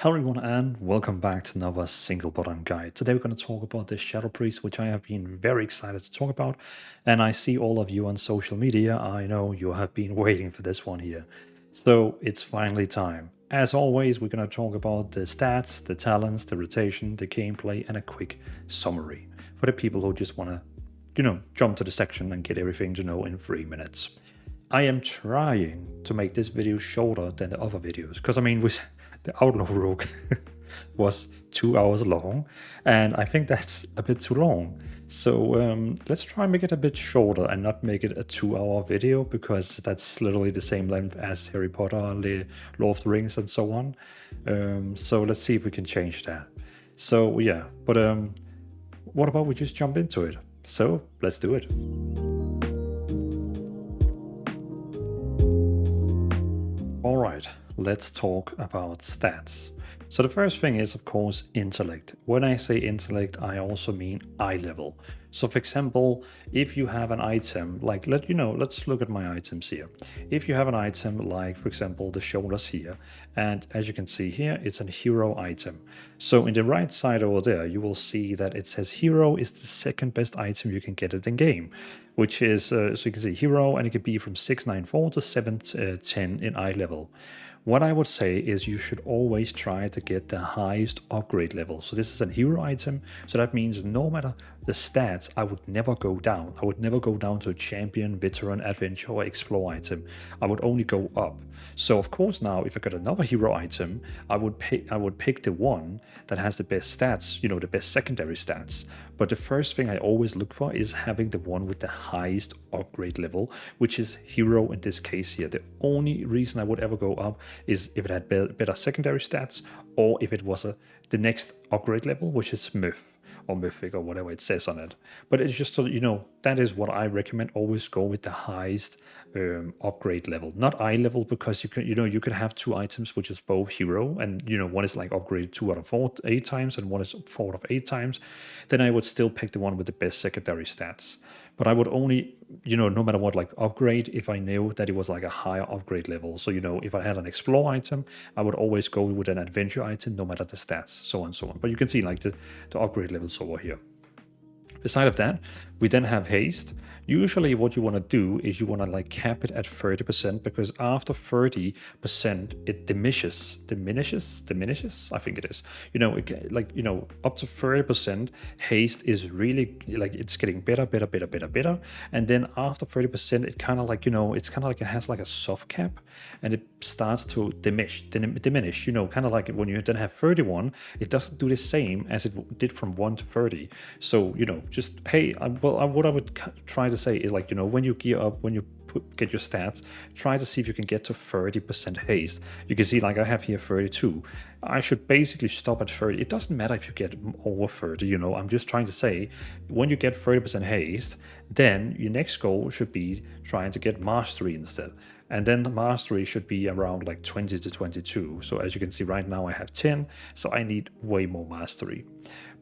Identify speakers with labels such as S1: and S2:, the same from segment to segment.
S1: Hello everyone and welcome back to another single button guide. Today we're going to talk about the Shadow Priest, which I have been very excited to talk about. And I see all of you on social media. I know you have been waiting for this one here. So it's finally time. As always, we're going to talk about the stats, the talents, the rotation, the gameplay, and a quick summary for the people who just want to, jump to the section and get everything to know in 3 minutes. I am trying to make this video shorter than the other videos because the Outlaw Rogue was 2 hours long, and I think that's a bit too long. So let's try and make it a bit shorter and not make it a 2-hour video, because that's literally the same length as Harry Potter and the Lord of the Rings and so on. So let's see if we can change that. So yeah, but what about we just jump into it? So let's do it. All right, let's talk about stats. So the first thing is, of course, intellect. When I say intellect, I also mean eye level. So for example, if you have an item, like let's look at my items here. If you have an item like, for example, the shoulders here, and as you can see here, it's a hero item. So in the right side over there, you will see that it says hero is the second best item you can get it in game, which is, so you can see hero, and it can be from 694 to 710 in eye level. What I would say is you should always try to get the highest upgrade level. So this is a hero item, so that means no matter the stats, I would never go down. I would never go down to a champion, veteran, adventure, or explore item. I would only go up. So of course now, if I got another hero item, I would pick the one that has the best stats, the best secondary stats. But the first thing I always look for is having the one with the highest upgrade level, which is hero in this case here. The only reason I would ever go up is if it had better secondary stats, or if it was the next upgrade level, which is myth or mythic or whatever it says on it. But it's just so that is what I recommend. Always go with the highest upgrade level, not eye level, because you could have two items which is both hero, and one is like upgraded 2 out of 4 8 times and one is 4 out of 8 times. Then I would still pick the one with the best secondary stats. But I would only, no matter what, like upgrade if I knew that it was like a higher upgrade level. So, if I had an explore item, I would always go with an adventure item, no matter the stats, so on and so on. But you can see like the upgrade levels over here. Beside of that, we then have haste. Usually what you want to do is you want to like cap it at 30%, because after 30% it diminishes, I think it is. Up to 30% haste is really like it's getting better. And then after 30% it kind of like, it's kind of like it has like a soft cap, and it starts to diminish, kind of like when you then have 31, it doesn't do the same as it did from 1 to 30. So, just, hey, what I would try to say is like, when you gear up, when you get your stats, try to see if you can get to 30% haste. You can see like I have here 32. I should basically stop at 30. It doesn't matter if you get over 30, I'm just trying to say, when you get 30% haste, then your next goal should be trying to get mastery instead. And then the mastery should be around like 20 to 22. So as you can see right now I have 10, so I need way more mastery.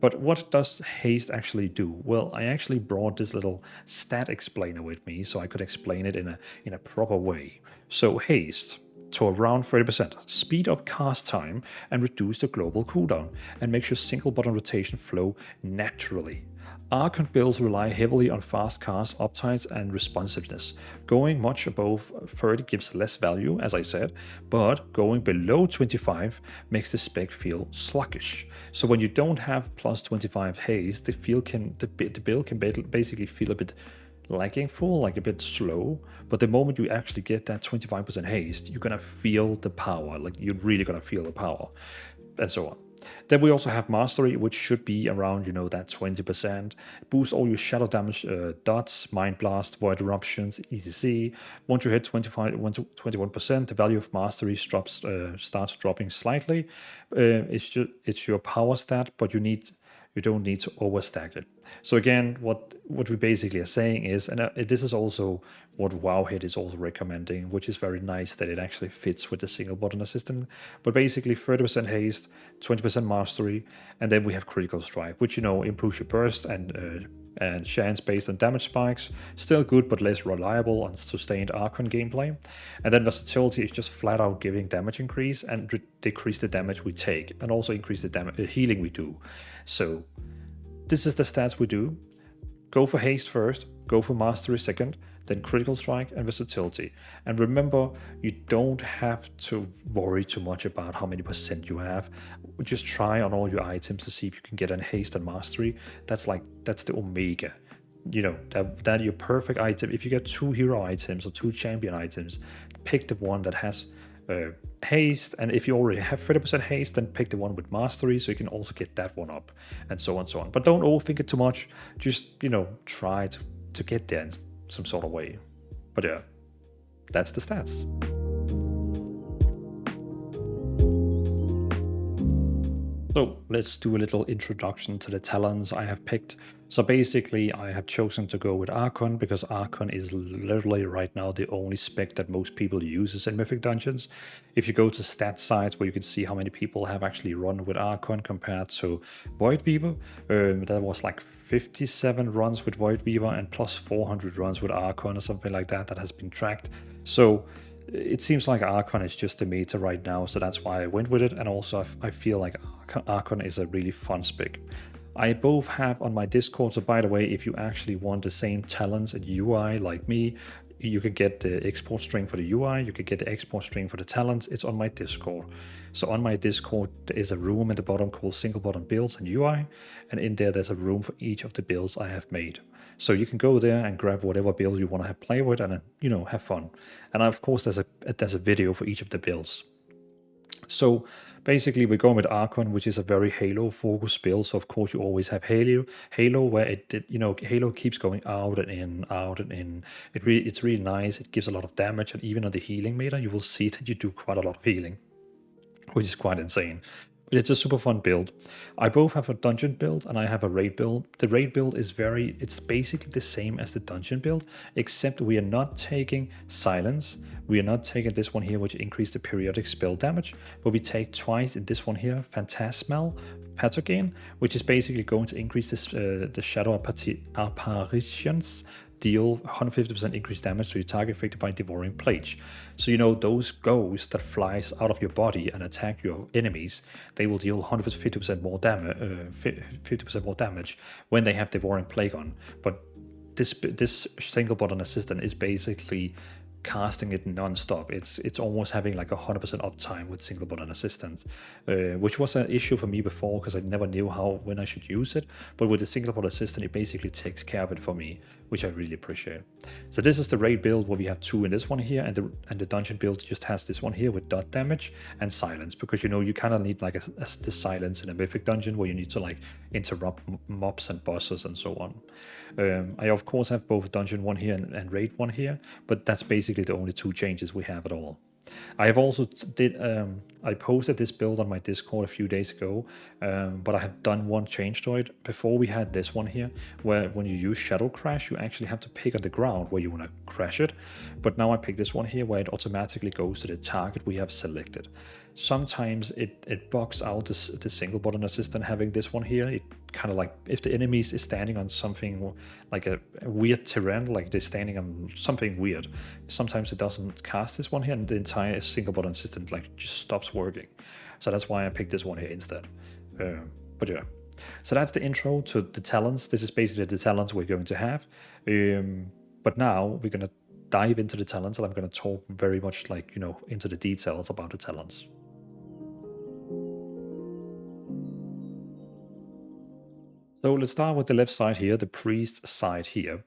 S1: But what does haste actually do? Well, I actually brought this little stat explainer with me so I could explain it in a proper way. So haste to around 30%, speed up cast time and reduce the global cooldown, and makes your single button rotation flow naturally. Archon builds rely heavily on fast cast, uptides, and responsiveness. Going much above 30 gives less value, as I said, but going below 25 makes the spec feel sluggish. So when you don't have plus 25 haste, the build can basically feel a bit lagging full, like a bit slow. But the moment you actually get that 25% haste, you're gonna feel the power, like you're really gonna feel the power, and so on. Then we also have mastery, which should be around, that 20%. Boost all your shadow damage dots, mind blast, void eruptions, etc. Once you hit 21%, the value of mastery starts dropping slightly. It's your power stat, but you don't need to overstack it. So again, what we basically are saying is, and this is also what Wowhead is also recommending, which is very nice that it actually fits with the single button assistant. But basically 30% haste, 20% mastery, and then we have critical strike, which improves your burst and and chance based on damage spikes, still good but less reliable on sustained Archon gameplay. And then versatility is just flat out giving damage increase and decrease the damage we take, and also increase the healing we do. So this is the stats we do. Go for haste first, go for mastery second, then critical strike and versatility. And remember, you don't have to worry too much about how many percent you have. Just try on all your items to see if you can get a haste and mastery. That's the omega. You know, that your perfect item. If you get 2 hero items or 2 champion items, pick the one that has haste, and if you already have 30% haste, then pick the one with mastery so you can also get that one up, and so on and so on. But don't overthink it too much. Just, you know, try to get there in some sort of way. But yeah, that's the stats. So let's do a little introduction to the talents I have picked. So basically I have chosen to go with Archon because Archon is literally right now the only spec that most people uses in Mythic Dungeons. If you go to stat sites where you can see how many people have actually run with Archon compared to Void Weaver, that was like 57 runs with Void Weaver and plus 400 runs with Archon or something like that has been tracked. So it seems like Archon is just the meta right now, so that's why I went with it. And also I feel like Archon is a really fun spec. I both have on my Discord, so by the way, if you actually want the same talents and UI like me, you can get the export string for the UI, you can get the export string for the talents. It's on my Discord. So on my Discord, there is a room at the bottom called single button builds and UI, and in there there's a room for each of the builds I have made. So you can go there and grab whatever build you want to play with and, you know, have fun. And of course there's a video for each of the builds. So basically we're going with Archon, which is a very Halo focused build. So of course you always have Halo where Halo keeps going out and in, out and in. It's really nice. It gives a lot of damage, and even on the healing meter you will see that you do quite a lot of healing, which is quite insane. But it's a super fun build. I both have a dungeon build and I have a raid build. The raid build is it's basically the same as the dungeon build, except we are not taking silence. We are not taking this one here, which increases the periodic spell damage, but we take twice in this one here, Phantasmal Pathogen, which is basically going to increase this, the shadow apparitions, deal 150% increased damage to your target affected by Devouring Plague. So you know those ghosts that flies out of your body and attack your enemies, they will deal 150% more damage, 50% more damage when they have Devouring Plague on. But this single button assistant is basically casting it non-stop. It's almost having like 100% uptime with single button assistant, which was an issue for me before because I never knew when I should use it. But with the single button assistant, it basically takes care of it for me, which I really appreciate. So this is the raid build where we have 2 in this one here, and the dungeon build just has this one here with dot damage and silence, because you know you kind of need like the silence in a mythic dungeon where you need to like interrupt mobs and bosses and so on. I of course have both dungeon one here and raid one here, but that's basically the only 2 changes we have at all. I have also I posted this build on my Discord a few days ago, but I have done one change to it. Before we had this one here, where when you use Shadow Crash, you actually have to pick on the ground where you want to crash it. But now I pick this one here, where it automatically goes to the target we have selected. Sometimes it bugs out the single button assistant having this one here. It kind of like, if the enemy is standing on something like a weird terrain, like they're standing on something weird, sometimes it doesn't cast this one here, and the entire single button system like just stops working. So that's why I picked this one here instead. But yeah, so that's the intro to the talents. This is basically the talents we're going to have. But now we're going to dive into the talents, and I'm going to talk very much like, you know, into the details about the talents. So let's start with the left side here, the priest side here.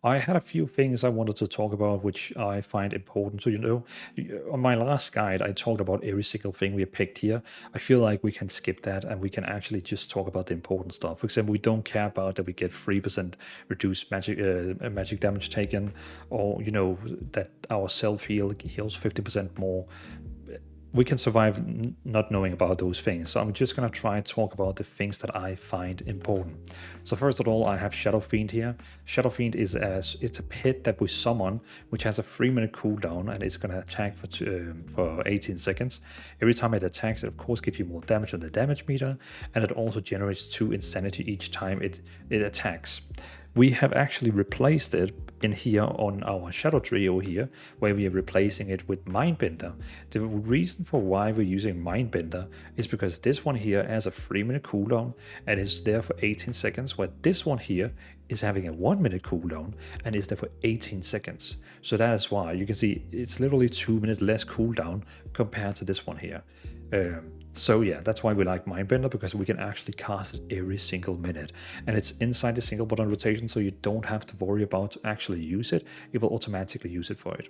S1: I had a few things I wanted to talk about, which I find important. So, you know, on my last guide, I talked about every single thing we picked here. I feel like we can skip that and we can actually just talk about the important stuff. For example, we don't care about that we get 3% reduced magic damage taken, or, you know, that our self-heal heals 50% more. We can survive not knowing about those things. So I'm just going to try and talk about the things that I find important. So first of all, I have Shadow Fiend here. Shadow Fiend it's a pit that we summon, which has a 3-minute cooldown, and it's going to attack for 18 seconds. Every time it attacks, it of course gives you more damage on the damage meter, and it also generates 2 insanity each time it attacks. we have actually replaced it in here on our shadow trio here, where we are replacing it with Mindbender. The reason for why we're using Mindbender is because this one here has a 3-minute cooldown and is there for 18 seconds, where this one here is having a 1-minute cooldown and is there for 18 seconds. So that is why you can see it's literally 2 minutes less cooldown compared to this one here. So yeah, that's why we like Mindbender, because we can actually cast it every single minute. And it's inside the single button rotation, so you don't have to worry about to actually use it. It will automatically use it for it.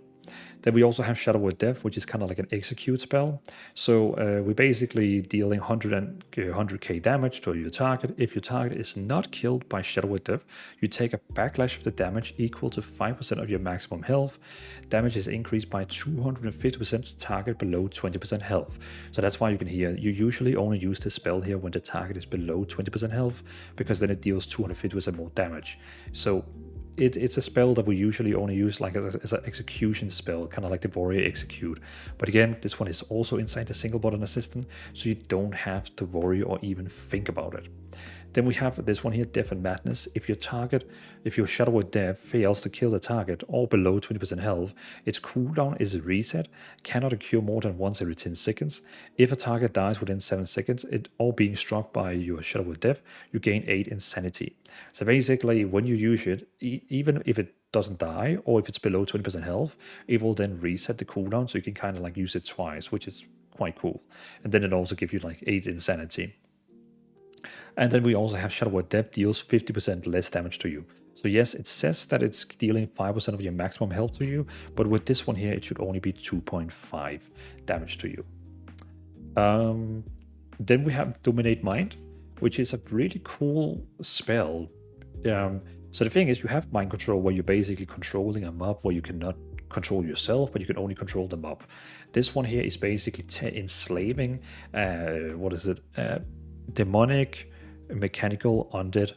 S1: Then we also have Shadow Word Death, which is kind of like an execute spell. So we're basically dealing 100k damage to your target. If your target is not killed by Shadow Word Death, you take a backlash of the damage equal to 5% of your maximum health. Damage is increased by 250% to target below 20% health. So that's why you can hear, you usually only use this spell here when the target is below 20% health, because then it deals 250% more damage. So it's a spell that we usually only use like as an execution spell, kind of like the Warrior Execute. But again, this one is also inside the single button assistant, so you don't have to worry or even think about it. Then we have this one here, Death and Madness. If your Shadow Word Death fails to kill the target or below 20% health, its cooldown is reset, cannot occur more than once every 10 seconds. If a target dies within 7 seconds, or being struck by your Shadow Word Death, you gain 8 insanity. So basically, when you use it, even if it doesn't die, or if it's below 20% health, it will then reset the cooldown, so you can kind of like use it twice, which is quite cool. And then it also gives you like 8 insanity. And then we also have Shadow Word Death deals 50% less damage to you. So yes, it says that it's dealing 5% of your maximum health to you, but with this one here, it should only be 2.5 damage to you. Then we have Dominate Mind, which is a really cool spell. So the thing is, you have mind control, where you're basically controlling a mob where you cannot control yourself, but you can only control the mob. This one here is basically enslaving, demonic, mechanical, undead.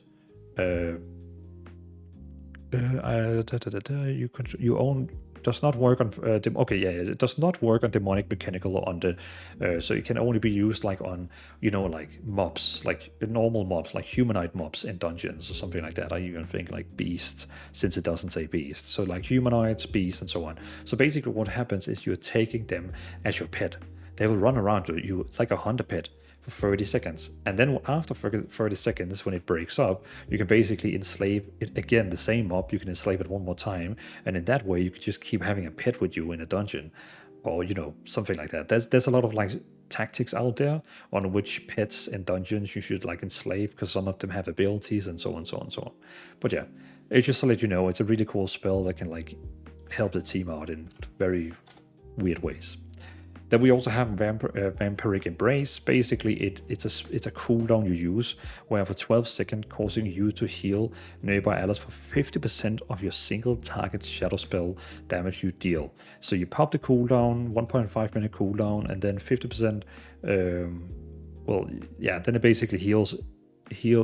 S1: You own does not work on. It does not work on demonic, mechanical, or undead. So it can only be used like on, like mobs, like normal mobs, like humanoid mobs in dungeons or something like that. I even think like beasts, since it doesn't say beast. So like humanoids, beasts, and so on. So basically, what happens is you're taking them as your pet. They will run around you like a hunter pet for 30 seconds. And then after 30 seconds, when it breaks up, you can basically enslave it again, the same mob. You can enslave it one more time. And in that way, you can just keep having a pet with you in a dungeon, or, something like that. There's a lot of like tactics out there on which pets in dungeons you should like enslave, because some of them have abilities and so on, so on, so on. But yeah, it's just to let you know, it's a really cool spell that can like help the team out in very weird ways. Then we also have Vampiric Embrace. Basically, it's a cooldown you use, where for 12 seconds, causing you to heal nearby allies for 50% of your single target shadow spell damage you deal. So you pop the cooldown, 1.5 minute cooldown, and then 50%. Then it basically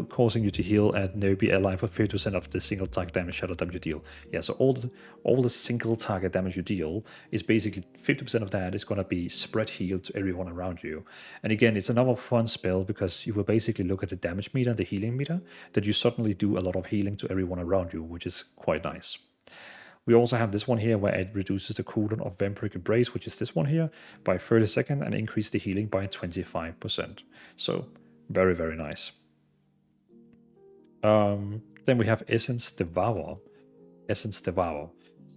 S1: causing you to heal at nearby ally for 50% of the single target damage, shadow damage you deal. Yeah, so all the single target damage you deal is basically 50% of that is going to be spread heal to everyone around you. And again, it's another fun spell, because you will basically look at the damage meter, the healing meter, that you suddenly do a lot of healing to everyone around you, which is quite nice. We also have this one here, where it reduces the cooldown of Vampiric Embrace, which is this one here, by 30 seconds, and increase the healing by 25%. So very, very nice. Then we have Essence Devour. So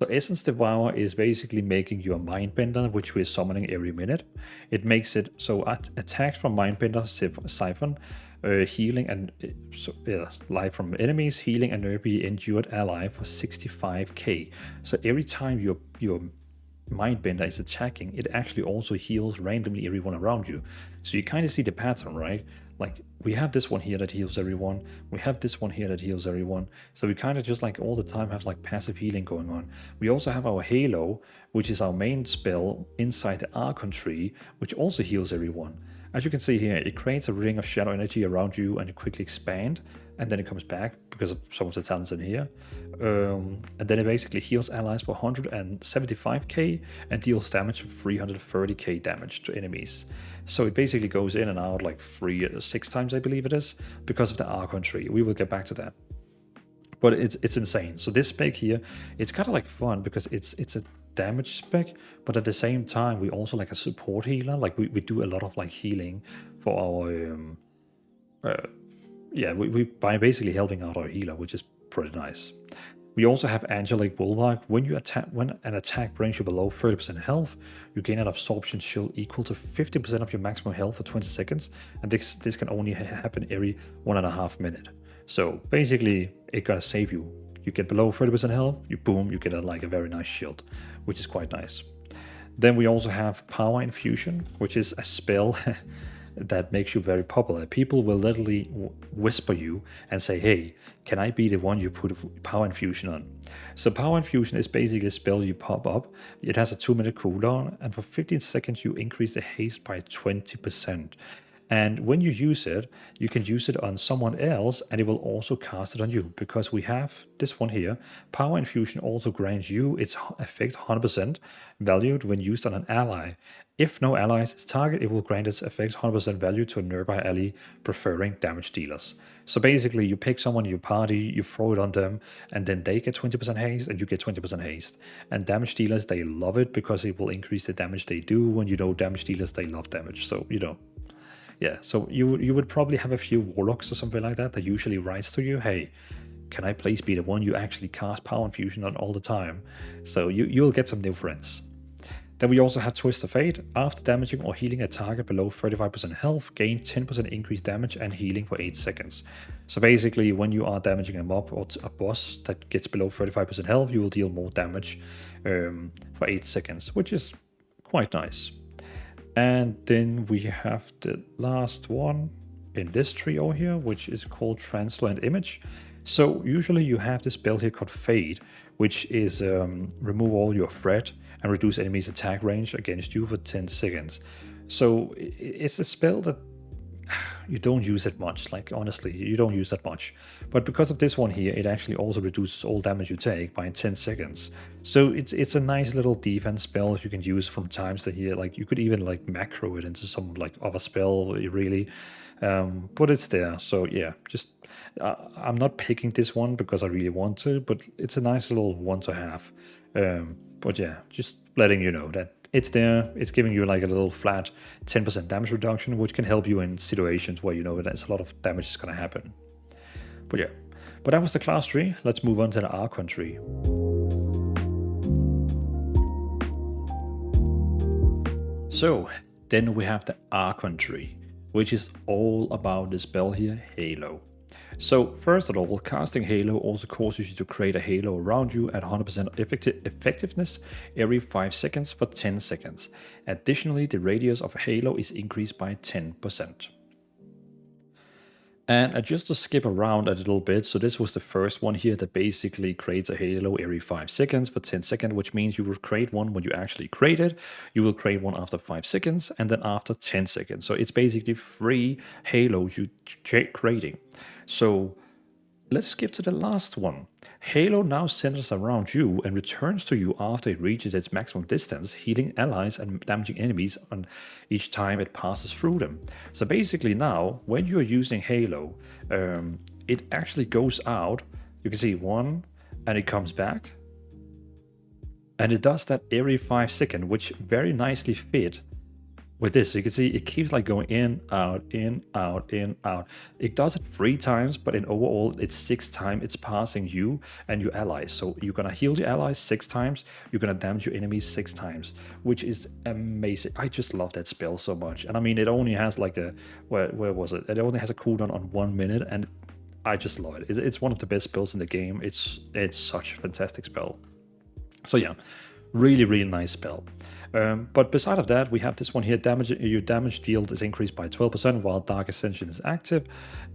S1: Essence Devour is basically making you a Mindbender, which we're summoning every minute. It makes it so attacks from Mindbender, Siphon, healing and life from enemies, healing and nearby injured ally for 65k. So every time your Mindbender is attacking, it actually also heals randomly everyone around you. So you kind of see the pattern, right? Like, we have this one here that heals everyone. We have this one here that heals everyone. So we kind of just like all the time have like passive healing going on. We also have our Halo, which is our main spell inside the Archon tree, which also heals everyone. As you can see here, it creates a ring of shadow energy around you, and it quickly expands, and then it comes back because of some of the talents in here. And then it basically heals allies for 175k and deals damage for 330k damage to enemies. So it basically goes in and out like 6 times, I believe it is, because of the Archon tree. We will get back to that. but it's insane. So this spec here, it's kind of like fun because it's a damage spec, but at the same time we also like a support healer. Like we do a lot of like healing for our yeah, we by basically helping out our healer, which is pretty nice. We also have Angelic Bulwark. When an attack brings you below 30% health, you gain an absorption shield equal to 50% of your maximum health for 20 seconds, and this can only happen every 1.5 minutes. So basically, it gonna save you. You get below 30% health, you get like a very nice shield, which is quite nice. Then we also have Power Infusion, which is a spell that makes you very popular. People will literally whisper you and say, hey, can I be the one you put Power Infusion on? So Power Infusion is basically a spell you pop up. It has a 2-minute cooldown, and for 15 seconds you increase the haste by 20%. And when you use it, you can use it on someone else, and it will also cast it on you, because we have this one here. Power Infusion also grants you its effect 100% valued when used on an ally. If no allies is target, it will grant its effect 100% value to a nearby ally, preferring damage dealers. So basically, you pick someone in your party, you throw it on them, and then they get 20% haste, and you get 20% haste. And damage dealers, they love it because it will increase the damage they do. When you know damage dealers, they love damage. So, you know. Yeah, so you would probably have a few warlocks or something like that usually writes to you, hey, can I please be the one you actually cast Power Infusion on all the time? So you'll get some new friends. Then we also have Twist of Fate. After damaging or healing a target below 35% health, gain 10% increased damage and healing for 8 seconds. So basically, when you are damaging a mob or a boss that gets below 35% health, you will deal more damage for 8 seconds, which is quite nice. And then we have the last one in this trio here, which is called Translucent Image. So usually you have this spell here called Fade, which is remove all your threat and reduce enemies' attack range against you for 10 seconds. So it's a spell that you don't use it much, like honestly, you don't use that much. But because of this one here, it actually also reduces all damage you take by 10 seconds. So it's a nice little defense spell you can use from times to here. Like you could even like macro it into some like other spell, really. But it's there. So yeah, just I'm not picking this one because I really want to, but it's a nice little one to have. But yeah, just letting you know that it's there. It's giving you like a little flat 10% damage reduction, which can help you in situations where you know there's a lot of damage is going to happen. But yeah, but that was the class tree. Let's move on to the Archon tree. So then we have the Archon tree, which is all about the spell here, Halo. So first of all, casting Halo also causes you to create a halo around you at 100% effectiveness every 5 seconds for 10 seconds. Additionally, the radius of a halo is increased by 10%. And just to skip around a little bit, so this was the first one here that basically creates a halo every 5 seconds for 10 seconds, which means you will create one when you actually create it, you will create one after 5 seconds, and then after 10 seconds. So it's basically 3 halos you creating. So let's skip to the last one. Halo now centers around you and returns to you after it reaches its maximum distance, healing allies and damaging enemies on each time it passes through them. So basically now, when you're using Halo, it actually goes out. You can see 1, and it comes back. And it does that every 5 seconds, which very nicely fit with this. So you can see it keeps like going in, out, in, out, in, out. It does it 3 times, but in overall it's 6 times it's passing you and your allies. So you're gonna heal your allies 6 times, you're gonna damage your enemies 6 times, which is amazing. I just love that spell so much. And I mean, it only has like a, where was it? It only has a cooldown on 1 minute, and I just love it. It's one of the best spells in the game. It's such a fantastic spell. So yeah, really, really nice spell. But beside of that, we have this one here. Your damage dealt is increased by 12% while Dark Ascension is active,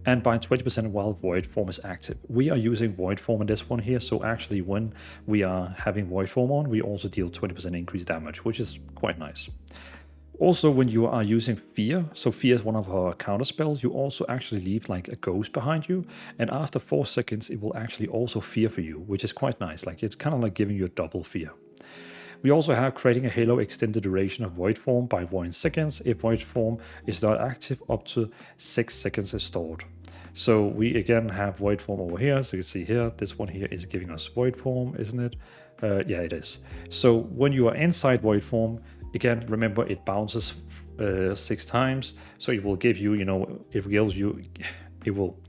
S1: and by 20% while Void Form is active. We are using Void Form in this one here, so actually when we are having Void Form on, we also deal 20% increased damage, which is quite nice. Also, when you are using Fear, so Fear is one of our counter spells, you also actually leave like a ghost behind you, and after 4 seconds it will actually also fear for you, which is quite nice. Like it's kind of like giving you a double fear. We also have creating a halo extended duration of Void Form by 1 second. If Void Form is not active, up to 6 seconds is stored. So we again have Void Form over here. So you can see here, this one here is giving us Void Form, isn't it? Yeah, it is. So when you are inside Void Form, again, remember it bounces 6 times. So it will give you, it will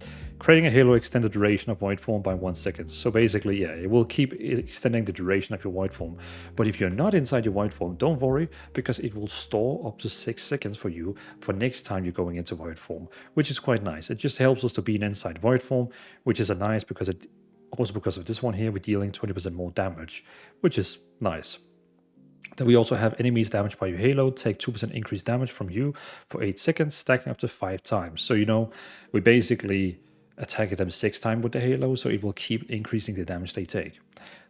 S1: creating a halo extend the duration of Void Form by 1 second. So basically, yeah, it will keep extending the duration of your Void Form. But if you're not inside your Void Form, don't worry, because it will store up to 6 seconds for you for next time you're going into Void Form, which is quite nice. It just helps us to be inside Void Form, which is a nice because it also because of this one here, we're dealing 20% more damage, which is nice. Then we also have enemies damaged by your halo take 2% increased damage from you for 8 seconds, stacking up to 5 times. So we basically attack them 6 times with the halo, so it will keep increasing the damage they take.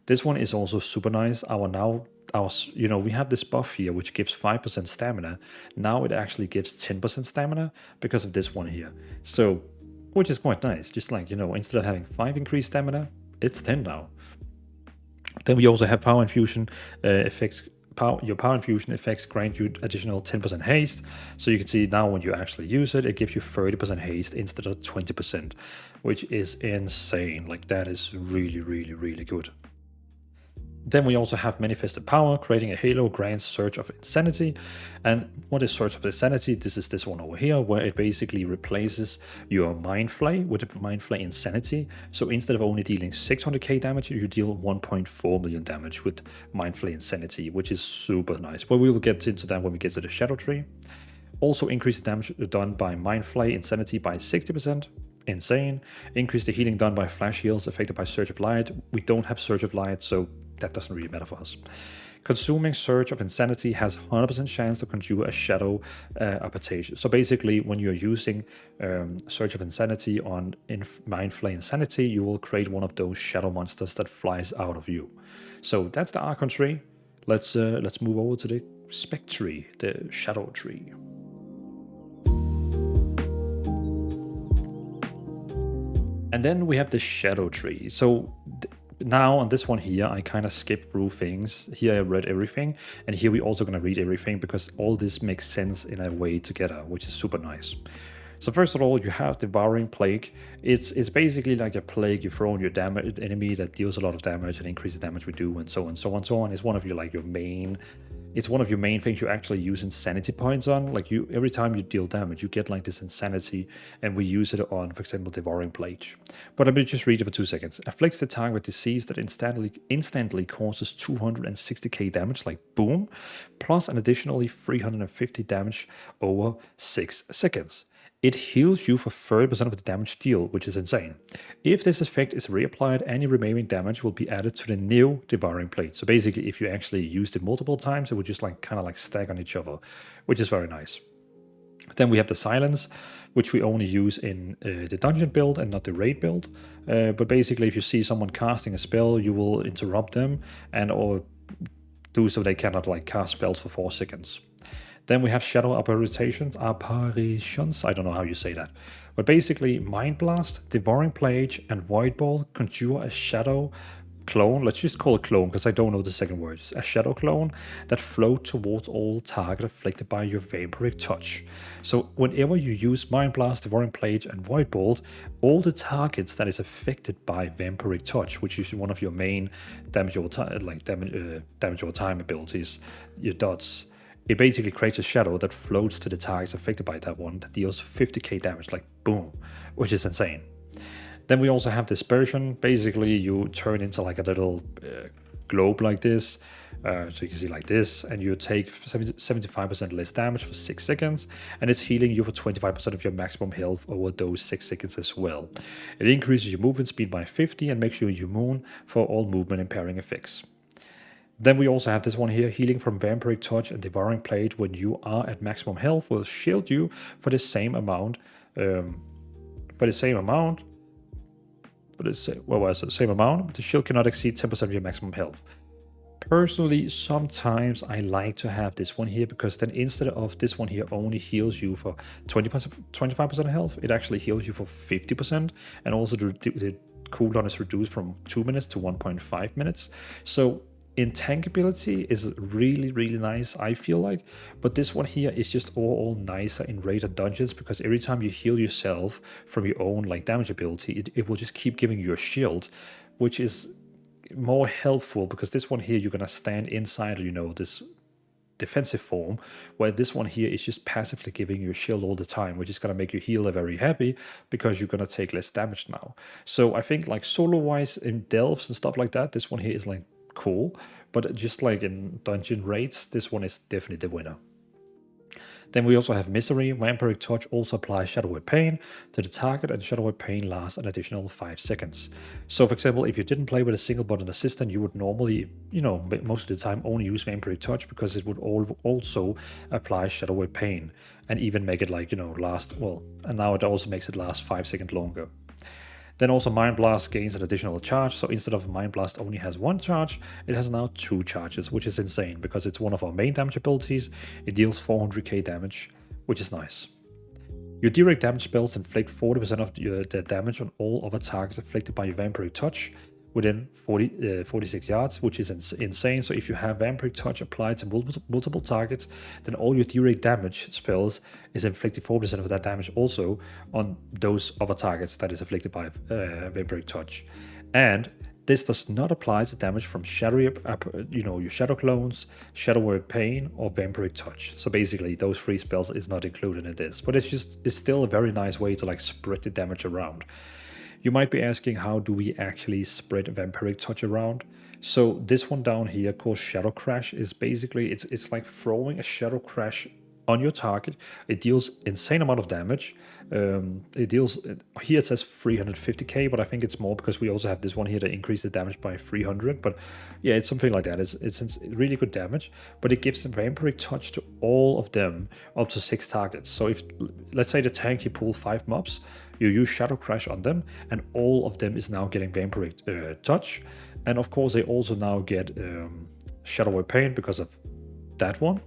S1: This one is also super nice. We have this buff here which gives 5% stamina. Now it actually gives 10% stamina because of this one here. So, which is quite nice. Just like, instead of having 5 increased stamina, it's 10 now. Then we also have power infusion effects. Your power infusion effects grant you additional 10% haste. So you can see now when you actually use it, it gives you 30% haste instead of 20%, which is insane. Like that is really, really, really good. Then we also have Manifested Power, creating a halo grants Surge of Insanity. And what is Surge of Insanity? This is this one over here, where it basically replaces your Mind Flay with a Mind Flay Insanity. So instead of only dealing 600k damage, you deal 1.4 million damage with Mind Flay Insanity, which is super nice. But we will get into that when we get to the Shadow Tree. Also increase the damage done by Mind Flay Insanity by 60%. Insane. Increase the healing done by flash heals affected by Surge of Light. We don't have Surge of Light, so that doesn't really matter for us. Consuming Surge of Insanity has 100% chance to conjure a Shadow Apparition. So basically, when you're using Surge of Insanity on Mind Flay Insanity, you will create one of those shadow monsters that flies out of you. So that's the Archon tree. Let's move over to the Spec tree, the Shadow tree. And then we have the Shadow tree. So now on this one here, I kind of skipped through things. Here I read everything, and here we're also going to read everything because all this makes sense in a way together, which is super nice. So first of all, you have Devouring Plague. It's basically like a plague you throw on your enemy that deals a lot of damage and increases the damage we do, and so on, so on, so on. It's one of your main. It's one of your main things you actually use insanity points on. Like every time you deal damage, you get like this insanity, and we use it on, for example, Devouring Plague. But let me just read it for 2 seconds. Afflicts the target with disease that instantly causes 260k damage, like boom, plus an additionally 350 damage over 6 seconds. It heals you for 30% of the damage dealt, which is insane. If this effect is reapplied, any remaining damage will be added to the new Devouring Plague. So basically, if you actually used it multiple times, it would just kind of stack on each other, which is very nice. Then we have the Silence, which we only use in the dungeon build and not the raid build. But basically, if you see someone casting a spell, you will interrupt them or do so they cannot cast spells for 4 seconds. Then we have Shadow Apparitions, I don't know how you say that. But basically, Mind Blast, Devouring Plague, and Void Ball conjure a shadow clone. Let's just call it clone, because I don't know the second word. A shadow clone that floats towards all target afflicted by your vampiric touch. So whenever you use Mind Blast, Devouring Plague, and Void Bolt, all the targets that is affected by vampiric touch, which is one of your main damage over time abilities, your dots. It basically creates a shadow that floats to the targets affected by that one that deals 50k damage, like boom, which is insane. Then we also have Dispersion. Basically, you turn into a little globe like this. So you can see like this, and you take 75% less damage for 6 seconds, and it's healing you for 25% of your maximum health over those 6 seconds as well. It increases your movement speed by 50 and makes you immune for all movement impairing effects. Then we also have this one here, healing from Vampiric Touch and Devouring Plague when you are at maximum health will shield you for the same amount. The shield cannot exceed 10% of your maximum health. Personally, sometimes I like to have this one here because then instead of this one here only heals you for 25% health, it actually heals you for 50%, and also the cooldown is reduced from 2 minutes to 1.5 minutes. So intankability is really, really nice, I feel like. But this one here is just all nicer in raided dungeons, because every time you heal yourself from your own like damage ability, it will just keep giving you a shield, which is more helpful, because this one here, you're gonna stand inside, you know, this defensive form, where this one here is just passively giving you a shield all the time, which is going to make your healer very happy, because you're going to take less damage now. So I think like solo wise in delves and stuff like that, this one here is like cool, but just like in dungeon raids, this one is definitely the winner. Then we also have Misery. Vampiric Touch also applies Shadow Word Pain to the target, and Shadow Word Pain lasts an additional 5 seconds. So for example, if you didn't play with a single button assistant, you would normally, you know, most of the time only use Vampiric Touch, because it would also apply Shadow Word Pain and even make it like, you know, last, well, and now it also makes it last 5 seconds longer. Then also Mind Blast gains an additional charge, so instead of Mind Blast only has 1 charge, it has now 2 charges, which is insane, because it's one of our main damage abilities. It deals 400k damage, which is nice. Your direct damage spells inflict 40% of the damage on all other targets afflicted by your Vampiric Touch within 46 yards, which is insane. So if you have Vampiric Touch applied to multiple targets, then all your direct damage spells is inflicted 40% of that damage also on those other targets that is afflicted by Vampiric Touch. And this does not apply to damage from Shadow, your Shadow Clones, Shadow Word Pain, or Vampiric Touch. So basically, those 3 spells is not included in this, but it's still a very nice way to like spread the damage around. You might be asking, how do we actually spread Vampiric Touch around? So this one down here called Shadow Crash is basically, it's like throwing a Shadow Crash on your target. It deals insane amount of damage. It deals, here it says 350k, but I think it's more because we also have this one here that increases the damage by 300. But yeah, it's something like that. It's really good damage, but it gives Vampiric Touch to all of them up to 6 targets. So if, let's say the tank, you pull 5 mobs, you use Shadow Crash on them, and all of them is now getting Vampiric Touch. And of course, they also now get Shadow Word Pain because of that one.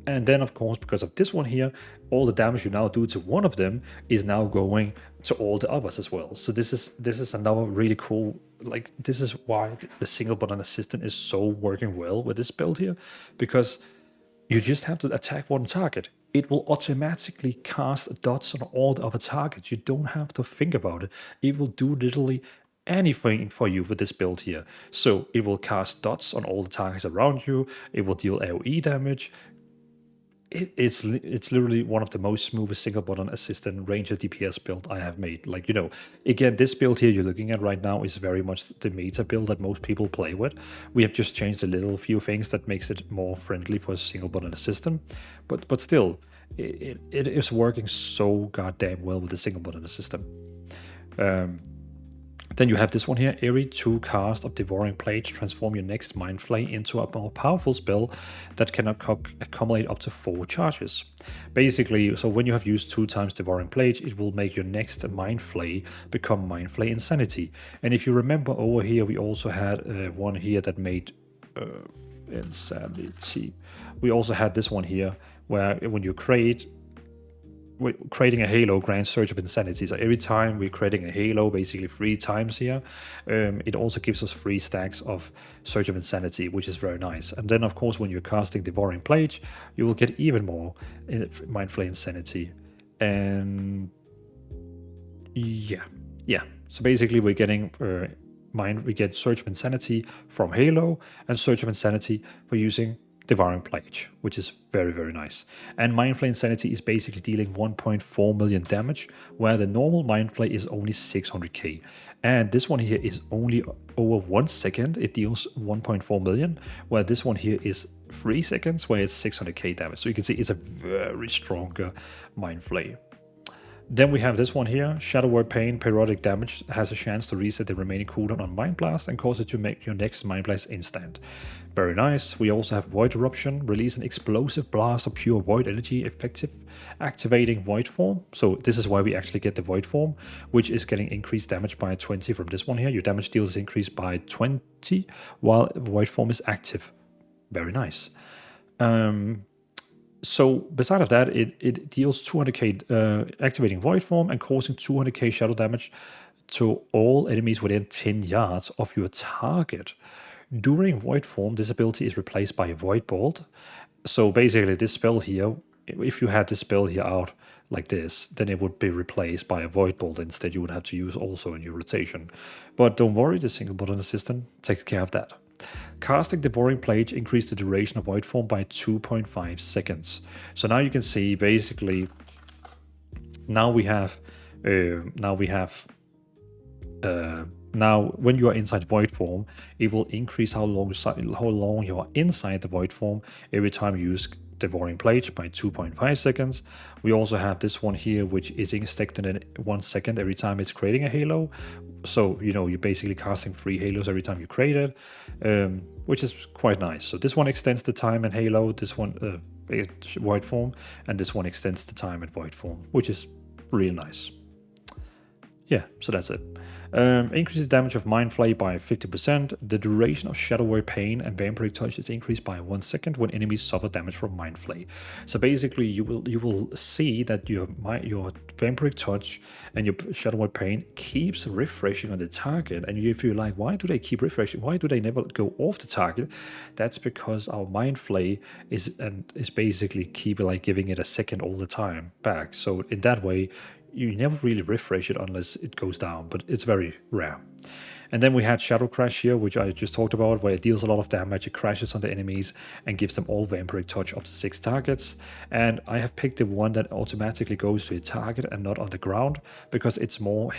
S1: And then, of course, because of this one here, all the damage you now do to one of them is now going to all the others as well. So this is another really cool, like, this is why the single button assistant is so working well with this build here, because you just have to attack one target. It will automatically cast dots on all the other targets. You don't have to think about it. It will do literally anything for you with this build here. So it will cast dots on all the targets around you. It will deal AoE damage. It's literally one of the most smoothest single button assistant ranger DPS build I have made. Like, you know, again, this build here you're looking at right now is very much the meta build that most people play with. We have just changed a little few things that makes it more friendly for a single button assistant, but still, it is working so goddamn well with the single button assistant. Then you have this one here. Every 2 casts of Devouring Plague transform your next Mind Flay into a more powerful spell that can accumulate up to 4 charges. Basically, so when you have used 2 times Devouring Plague, it will make your next Mind Flay become Mind Flay Insanity. And if you remember over here, we also had one here that made Insanity. We also had this one here, where when you creating a halo grants Surge of Insanity. So every time we're creating a halo, basically 3 times here, it also gives us 3 stacks of Surge of Insanity, which is very nice. And then, of course, when you're casting Devouring Plague, you will get even more Mind Flay Insanity. And yeah. So basically, we're getting we get Surge of Insanity from Halo and Surge of Insanity for using Devouring Plague, which is very, very nice. And Mind Flay Insanity is basically dealing 1.4 million damage, where the normal Mind Flay is only 600k. And this one here is only over 1 second, it deals 1.4 million, where this one here is 3 seconds, where it's 600k damage. So you can see it's a very stronger Mind Flay. Then we have this one here, Shadow Word Pain. Periodic damage has a chance to reset the remaining cooldown on Mind Blast and cause it to make your next Mind Blast instant. Very nice. We also have Void Eruption. Release an explosive blast of pure void energy, effective activating Void Form. So this is why we actually get the Void Form, which is getting increased damage by 20 from this one here. Your damage deal is increased by 20 while Void Form is active. Very nice. So beside of that, it deals 200k activating Void Form and causing 200k shadow damage to all enemies within 10 yards of your target. During Void form, this ability is replaced by Void Bolt. So basically this spell here, if you had this spell here out like this, then it would be replaced by a Void Bolt instead. You would have to use also in your rotation. But don't worry, the single button assistant takes care of that. Casting Devouring Plague increased the duration of Void form by 2.5 seconds. So now you can see basically, now when you are inside Void form, it will increase how long you are inside the Void form every time you use Devouring Plague by 2.5 seconds. We also have this one here, which is extended in 1 second every time it's creating a halo. So, you know, you're basically casting 3 halos every time you create it, which is quite nice. So this one extends the time in halo, this one Void form, and this one extends the time in Void form, which is really nice. Yeah, so that's it. Increases damage of Mind Flay by 50%. The duration of Shadow Warrior Pain and Vampiric Touch is increased by 1 second when enemies suffer damage from Mind Flay. So basically, you will see that your Vampiric Touch and your Shadow Warrior Pain keeps refreshing on the target. And if you're like, why do they keep refreshing? Why do they never go off the target? That's because our Mind Flay is basically giving it a second all the time back. So in that way, you never really refresh it unless it goes down, but it's very rare. And then we had Shadow Crash here, which I just talked about, where it deals a lot of damage, it crashes on the enemies and gives them all Vampiric Touch up to 6 targets. And I have picked the one that automatically goes to a target and not on the ground, because it's more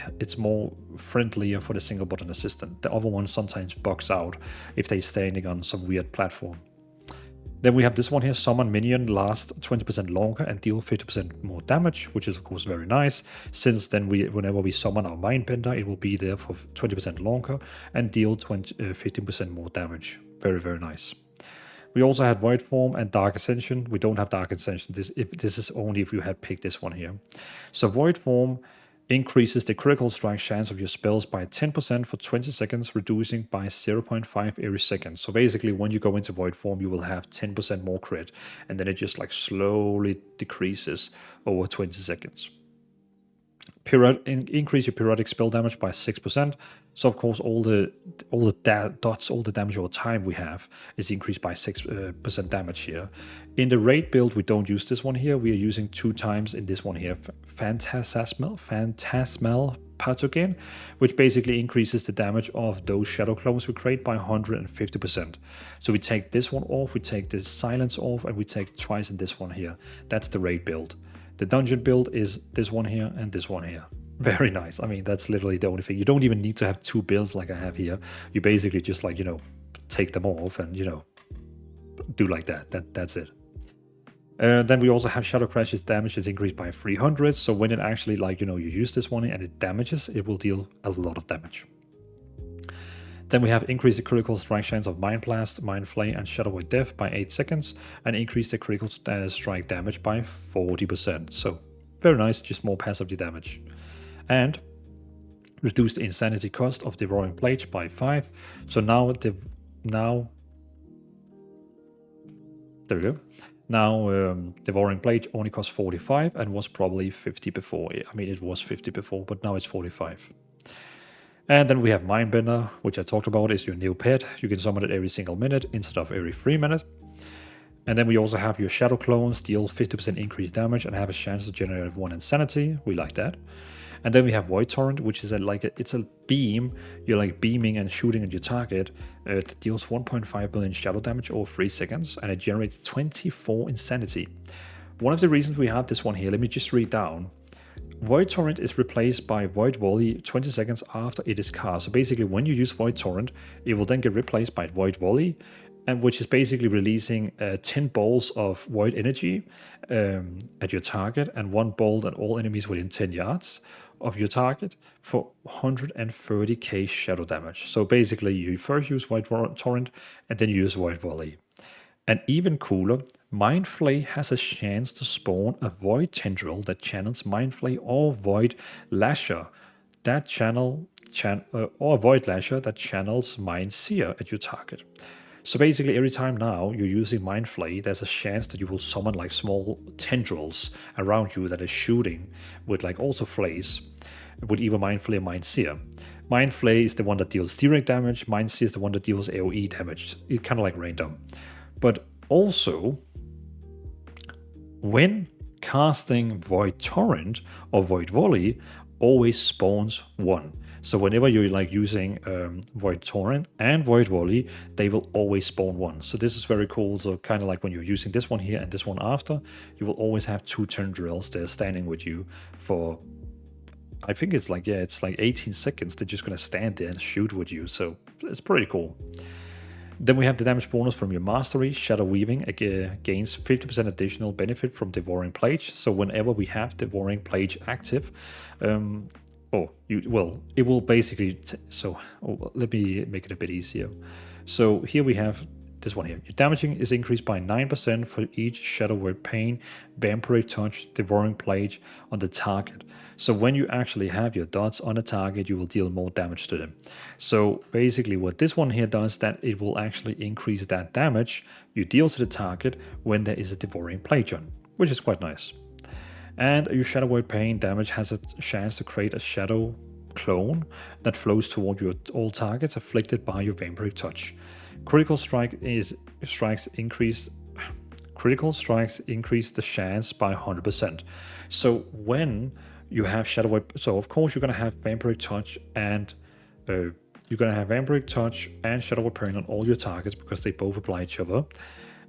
S1: friendlier for the single button assistant. The other one sometimes bugs out if they're standing on some weird platform. Then we have this one here, Summon Minion lasts 20% longer and deal 50% more damage, which is of course very nice, since then whenever we summon our Mindbender, it will be there for 20% longer and deal 15% more damage. Very, very nice. We also had Void Form and Dark Ascension. We don't have Dark Ascension. This is only if you had picked this one here. So Void Form increases the critical strike chance of your spells by 10% for 20 seconds, reducing by 0.5 every second. So basically, when you go into Void form, you will have 10% more crit, and then it just slowly decreases over 20 seconds. Increase your periodic spell damage by 6%. So of course, all the damage over time we have is increased by 6% damage here. In the raid build, we don't use this one here. We are using 2 times in this one here, Phantasmal Pathogen, which basically increases the damage of those shadow clones we create by 150%. So we take this one off, we take this silence off, and we take twice in this one here. That's the raid build. The dungeon build is this one here and this one here. Very nice. I mean, that's literally the only thing. You don't even need to have 2 builds like I have here. You basically just take them off and, do like that. That's it. Then we also have Shadow Crash's damage is increased by 300. So when it actually, you use this one and it damages, it will deal a lot of damage. Then we have increased the critical strike chance of Mind Blast, Mind Flay, and Shadow Void Death by 8 seconds, and increased the critical strike damage by 40%. So very nice, just more passively damage. And reduced the insanity cost of Devouring Plague by 5. So now there we go. Now Devouring Plague only costs 45 and was probably 50 before. I mean, it was 50 before, but now it's 45. And then we have Mindbender, which I talked about is your new pet. You can summon it every single minute instead of every 3 minutes. And then we also have your Shadow Clones, deal 50% increased damage and have a chance to generate 1 insanity. We like that. And then we have Void Torrent, which is it's a beam. You're beaming and shooting at your target. It deals 1.5 billion shadow damage over 3 seconds, and it generates 24 insanity. One of the reasons we have this one here, let me just read down. Void Torrent is replaced by Void Volley 20 seconds after it is cast. So basically, when you use Void Torrent, it will then get replaced by Void Volley, and which is basically releasing 10 balls of Void Energy at your target, and 1 bolt at all enemies within 10 yards of your target for 130k shadow damage. So basically, you first use Void Torrent, and then you use Void Volley. And even cooler, Mind Flay has a chance to spawn a Void Tendril that channels Mind Flay or Void Lasher or Void Lasher that channels Mind Seer at your target. So basically, every time now you're using Mind Flay, there's a chance that you will summon small tendrils around you that are shooting with also flays, with either Mind Flay or Mind Seer. Mind Flay is the one that deals direct damage. Mind Sear is the one that deals AoE damage. It's kind of like random. But also, when casting Void Torrent or Void Volley, always spawns 1. So whenever you're like using Void Torrent and Void Volley, they will always spawn 1. So this is very cool. So kind of like when you're using this one here and this one after, you will always have 2 Tendrils there standing with you for, I think it's like, yeah, it's like 18 seconds. They're just going to stand there and shoot with you. So it's pretty cool. Then we have the damage bonus from your mastery. Shadow Weaving gains 50% additional benefit from Devouring Plague. So whenever we have Devouring Plague active, it will basically, let me make it a bit easier. So here we have this one here. Your damaging is increased by 9% for each Shadow Word Pain, Vampiric Touch, Devouring Plague on the target. So when you actually have your dots on a target, you will deal more damage to them. So basically what this one here does, that it will actually increase that damage you deal to the target when there is a Devouring Plague on, which is quite nice. And your Shadow Word Pain damage has a chance to create a shadow clone that flows toward all targets afflicted by your Vampiric Touch. Critical strikes increase the chance by 100%. So when you have Shadow Word, so of course you're gonna have Vampiric Touch and Shadow Word Pain on all your targets because they both apply each other.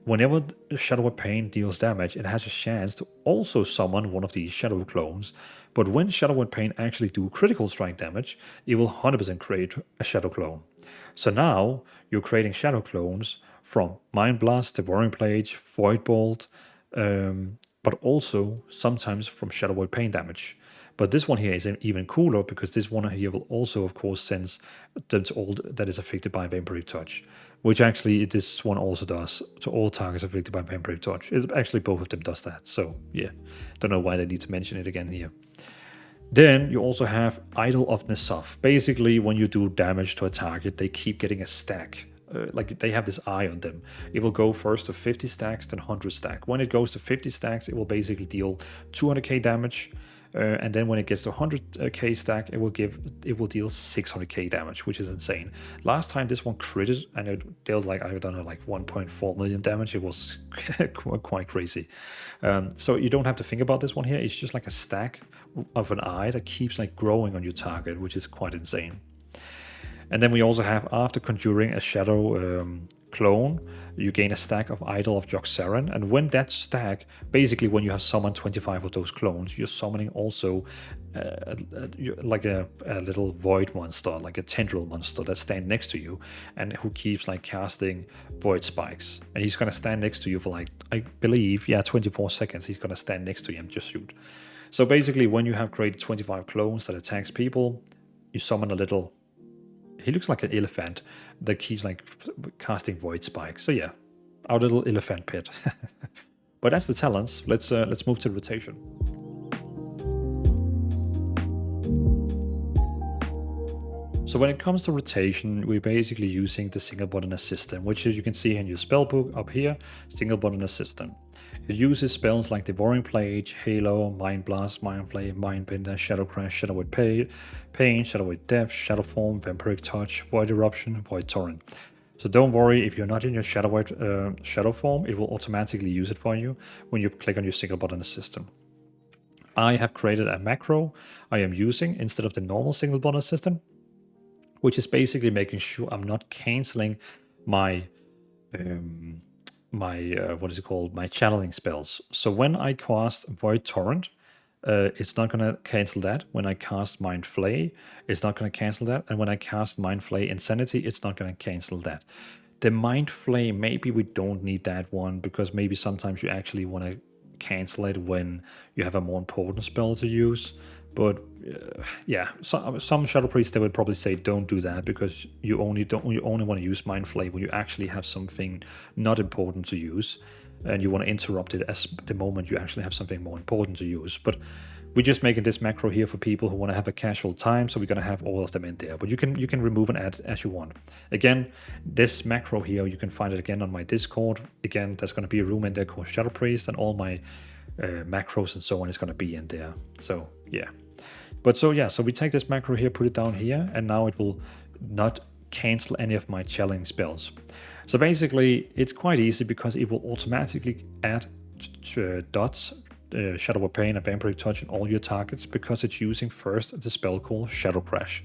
S1: Whenever Shadow Word Pain deals damage, it has a chance to also summon one of these shadow clones. But when Shadow Word Pain actually do critical strike damage, it will 100% create a shadow clone. So now you're creating shadow clones from Mind Blast, Devouring Plague, Void Bolt, but also sometimes from Shadow Word Pain damage. But this one here is even cooler because this one here will also, of course, sense them to all that is affected by Vampiric Touch, which actually this one also does to all targets affected by Vampiric Touch. Actually, both of them does that. So yeah, don't know why they need to mention it again here. Then you also have Idol of Nesaf. Basically, when you do damage to a target, they keep getting a stack. Like they have this eye on them. It will go first to 50 stacks, then 100 stack. When it goes to 50 stacks, it will basically deal 200k damage. And then when it gets to 100k stack, it will deal 600k damage, which is insane. Last time this one critted and it dealt like, I don't know, like 1.4 million damage. It was quite crazy. So you don't have to think about this one here. It's just like a stack of an eye that keeps like growing on your target, which is quite insane. And then we also have, after conjuring a shadow clone, you gain a stack of Idol of Joxaren, and when that stack, basically when you have summoned 25 of those clones, you're summoning also like a little void monster, like a tendril monster that stands next to you and who keeps like casting void spikes. And he's gonna stand next to you for like, I believe, 24 seconds. He's gonna stand next to you and just shoot. So basically when you have created 25 clones that attacks people, you summon a little, he looks like an elephant that keeps like casting void spikes. So yeah, our little elephant pit. But that's the talents. Let's move to the rotation. So when it comes to rotation, we're basically using the single button assistant, which as you can see in your spellbook up here, single button assistant. It uses spells like Devouring Plague, Halo, Mind Blast, Mind Flay, Mind Bender, Shadow Crash, Shadow Word Pain, Shadow Word Death, Shadow Form, Vampiric Touch, Void Eruption, Void Torrent. So don't worry, if you're not in your Shadow Word Shadow Form, it will automatically use it for you when you click on your single button assistant. I have created a macro I am using instead of the normal single button assistant, which is basically making sure I'm not canceling my my channeling spells. So when I cast Void Torrent, it's not going to cancel that. When I cast Mind Flay, it's not going to cancel that. And when I cast Mind Flay Insanity, it's not going to cancel that. The Mind Flay, maybe we don't need that one because maybe sometimes you actually want to cancel it when you have a more important spell to use. But some Shadow Priests, they would probably say don't do that because you only want to use Mind Flay when you actually have something not important to use, and you want to interrupt it as the moment you actually have something more important to use. But we're just making this macro here for people who want to have a casual time, so we're going to have all of them in there. But you can remove and add as you want. Again, this macro here, you can find it again on my Discord. Again, there's going to be a room in there called Shadow Priest, and all my macros and so on is going to be in there. So yeah, But so yeah, so we take this macro here, put it down here, and now it will not cancel any of my challenge spells. So basically, it's quite easy because it will automatically add dots, Shadow of Pain and Vampiric Touch on all your targets because it's using first the spell called Shadow Crash.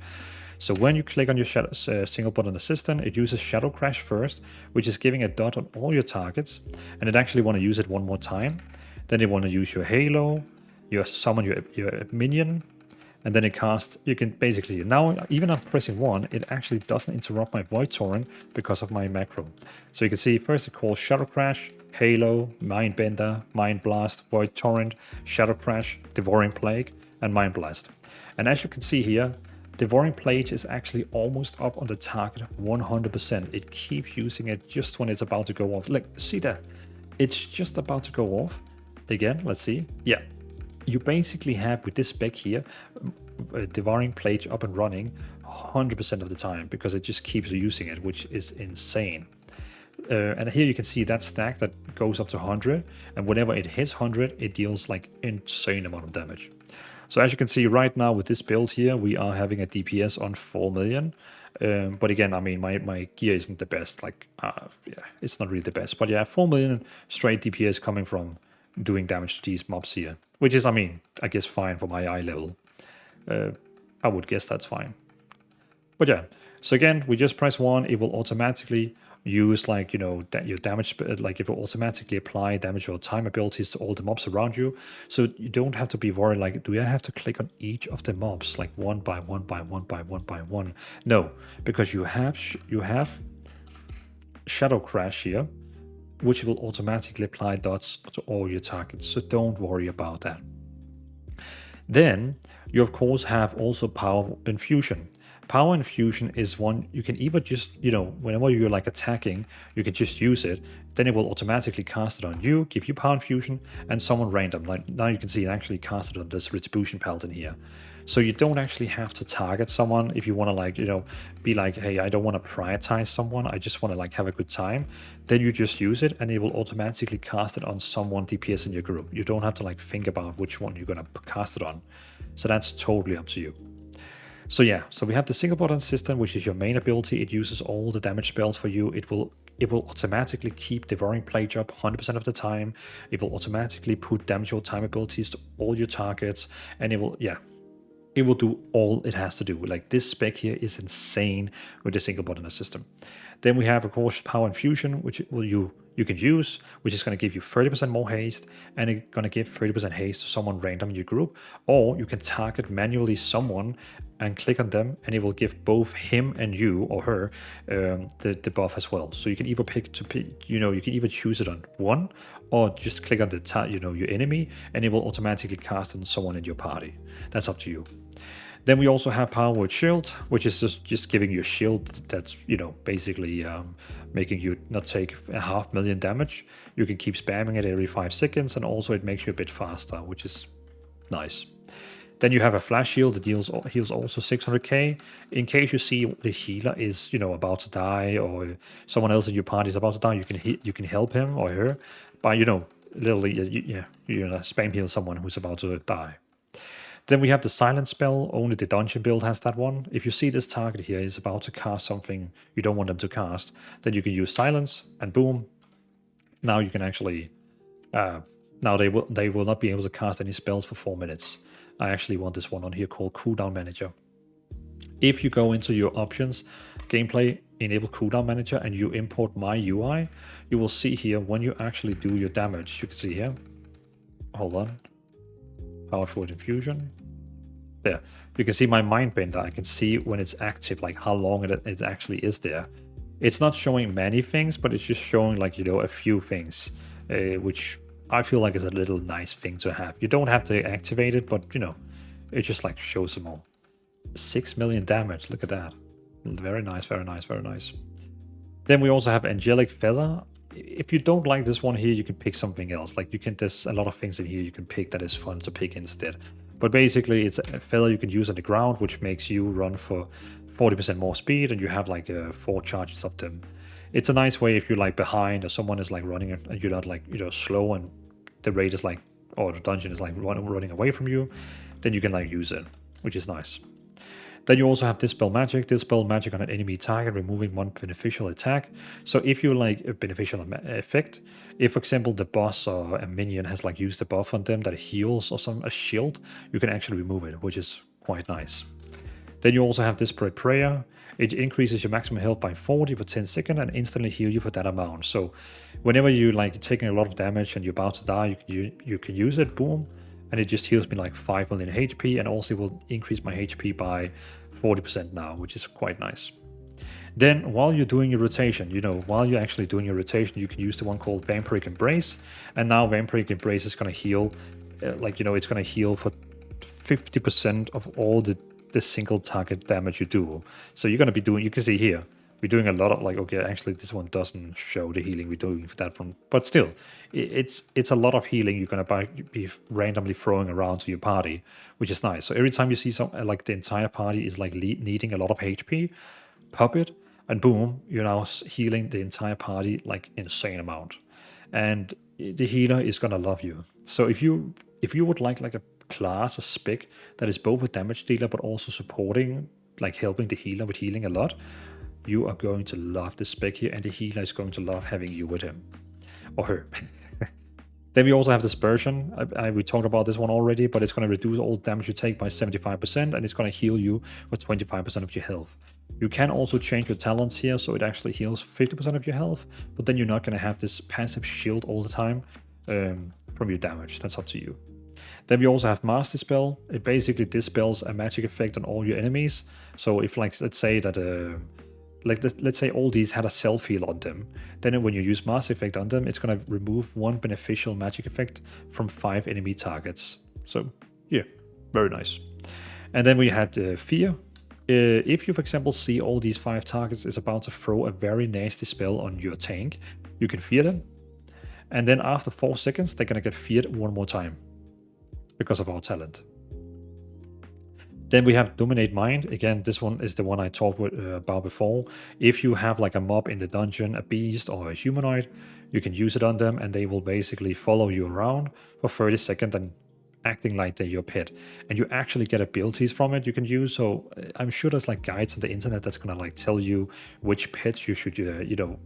S1: So when you click on your single button assistant, it uses Shadow Crash first, which is giving a dot on all your targets, and it actually want to use it one more time. Then it want to use your Halo, you summon your minion, and then it casts. You can basically now, even after pressing 1, it actually doesn't interrupt my Void Torrent because of my macro. So you can see first it calls Shadow Crash, Halo, Mind Bender, Mind Blast, Void Torrent, Shadow Crash, Devouring Plague, and Mind Blast. And as you can see here, Devouring Plague is actually almost up on the target 100%. It keeps using it just when it's about to go off. Like, see that? It's just about to go off. Again, let's see. Yeah. You basically have, with this spec here, Devouring Plague up and running 100% of the time because it just keeps using it, which is insane. And here you can see that stack that goes up to 100, and whenever it hits 100, it deals like insane amount of damage. So as you can see right now with this build here, we are having a DPS on 4 million. But again, I mean, my gear isn't the best. Like, yeah, it's not really the best. But yeah, 4 million straight DPS coming from doing damage to these mobs here, which is, I mean, I guess fine for my eye level. I would guess that's fine. But yeah, so again, we just press 1, it will automatically use, like, you know, that your damage, like it will automatically apply damage or time abilities to all the mobs around you. So you don't have to be worried, like, do I have to click on each of the mobs, like one by one by one by one by one? No, because you have Shadow Crash here, which will automatically apply dots to all your targets. So don't worry about that. Then you of course have also Power Infusion. Power Infusion is one you can either just, you know, whenever you're like attacking, you can just use it. Then it will automatically cast it on you, give you Power Infusion, and someone random. Like now you can see it actually casted on this Retribution Paladin here. So you don't actually have to target someone if you want to, like, you know, be like, hey, I don't want to prioritize someone. I just want to like have a good time. Then you just use it and it will automatically cast it on someone DPS in your group. You don't have to like think about which one you're going to cast it on. So that's totally up to you. So yeah, so we have the single button system, which is your main ability. It uses all the damage spells for you. It will automatically keep Devouring Plague up 100% of the time. It will automatically put damage or time abilities to all your targets, and it will, yeah, it will do all it has to do. Like, this spec here is insane with the single button system. Then we have, of course, Power Infusion, which you can use, which is going to give you 30% more haste, and it's going to give 30% haste to someone random in your group. Or you can target manually someone and click on them, and it will give both him and you or her the buff as well. So you can either you can either choose it on one, or just click on the your enemy, and it will automatically cast on someone in your party. That's up to you. Then we also have Power Word Shield, which is just giving you a shield that's, you know, basically making you not take 500,000 damage. You can keep spamming it every 5 seconds, and also it makes you a bit faster, which is nice. Then you have a Flash Shield that heals also 600k. In case you see the healer is, you know, about to die, or someone else in your party is about to die, you can help him or her by, you know, literally spam heal someone who's about to die. Then we have the silence spell. Only the dungeon build has that one. If you see this target here is about to cast something you don't want them to cast, then you can use silence, and boom. Now you can actually, now they will not be able to cast any spells for 4 minutes. I actually want this one on here called Cooldown Manager. If you go into your options, gameplay, enable Cooldown Manager, and you import my UI, you will see here when you actually do your damage. You can see here. Hold on. Powerful Infusion. There. You can see my Mind Bender. I can see when it's active, like how long it actually is there. It's not showing many things, but it's just showing, like, you know, a few things, which I feel like is a little nice thing to have. You don't have to activate it, but, you know, it just like shows them all. 6 million damage. Look at that. Very nice, very nice, very nice. Then we also have Angelic Feather. If you don't like this one here, you can pick something else. Like, there's a lot of things in here you can pick that is fun to pick instead. But basically, it's a feather you can use on the ground, which makes you run for 40% more speed, and you have like 4 charges of them. It's a nice way if you're like behind, or someone is like running and you're not, like, you know, slow, and the raid is like, or the dungeon is like running away from you, then you can like use it, which is nice. Then you also have Dispel Magic. Dispel Magic on an enemy target, removing one beneficial attack. So if you like a beneficial effect, if for example the boss or a minion has like used a buff on them that heals or a shield, you can actually remove it, which is quite nice. Then you also have Desperate Prayer. It increases your maximum health by 40 for 10 seconds and instantly heal you for that amount. So whenever you like taking a lot of damage and you're about to die, you can use it, boom, and it just heals me like 5 million HP, and also will increase my HP by 40% now, which is quite nice. Then while you're doing your rotation, while you're actually doing your rotation, you can use the one called Vampiric Embrace, and now Vampiric Embrace is going to heal, it's going to heal for 50% of all the single target damage you do. So you're going to be doing, you can see here, we're doing a lot of okay, actually this one doesn't show the healing we're doing for that one, but still, it's a lot of healing you're going to be randomly throwing around to your party, which is nice. So every time you see some, the entire party is needing a lot of HP, pop it, and boom, you're now healing the entire party insane amount. And the healer is going to love you. So if you would like a class, a spec that is both a damage dealer but also supporting, helping the healer with healing a lot, you are going to love the spec here, and the healer is going to love having you with him or her. Then we also have Dispersion. We talked about this one already, but it's going to reduce all damage you take by 75%, and it's going to heal you for 25% of your health. You can also change your talents here, so it actually heals 50% of your health, but then you're not going to have this passive shield all the time from your damage. That's up to you. Then we also have Mass Dispel. It basically dispels a magic effect on all your enemies. So if let's say that let's say all these had a self-heal on them, then when you use Mass Effect on them, it's going to remove one beneficial magic effect from 5 enemy targets. So yeah, very nice. And then we had Fear. If you, for example, see all these 5 targets is about to throw a very nasty spell on your tank, you can fear them. And then after 4 seconds, they're going to get feared one more time because of our talent. Then we have Dominate Mind. Again, this one is the one I talked about before. If you have a mob in the dungeon, a beast or a humanoid, you can use it on them, and they will basically follow you around for 30 seconds and acting like they're your pet. And you actually get abilities from it you can use. So I'm sure there's guides on the internet that's gonna tell you which pets you should,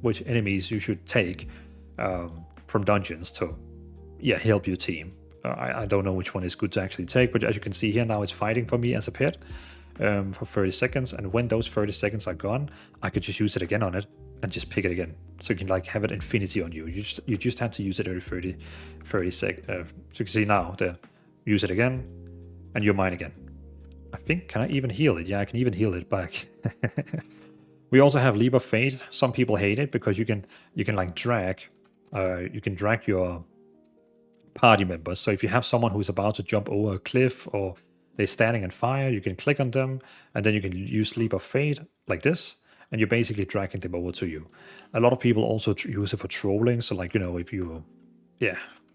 S1: which enemies you should take from dungeons to, help your team. I don't know which one is good to actually take, but as you can see here now, it's fighting for me as a pet for 30 seconds. And when those 30 seconds are gone, I could just use it again on it and just pick it again. So you can have it infinity on you. You just have to use it every 30 seconds. So you can see now, use it again, and you're mine again. I think, can I even heal it? Yeah, I can even heal it back. We also have Leap of Fate. Some people hate it because you can drag your party members. So if you have someone who's about to jump over a cliff or they're standing on fire, you can click on them, and then you can use Leap of Fate like this, and you're basically dragging them over to you. A lot of people also use it for trolling. So if you,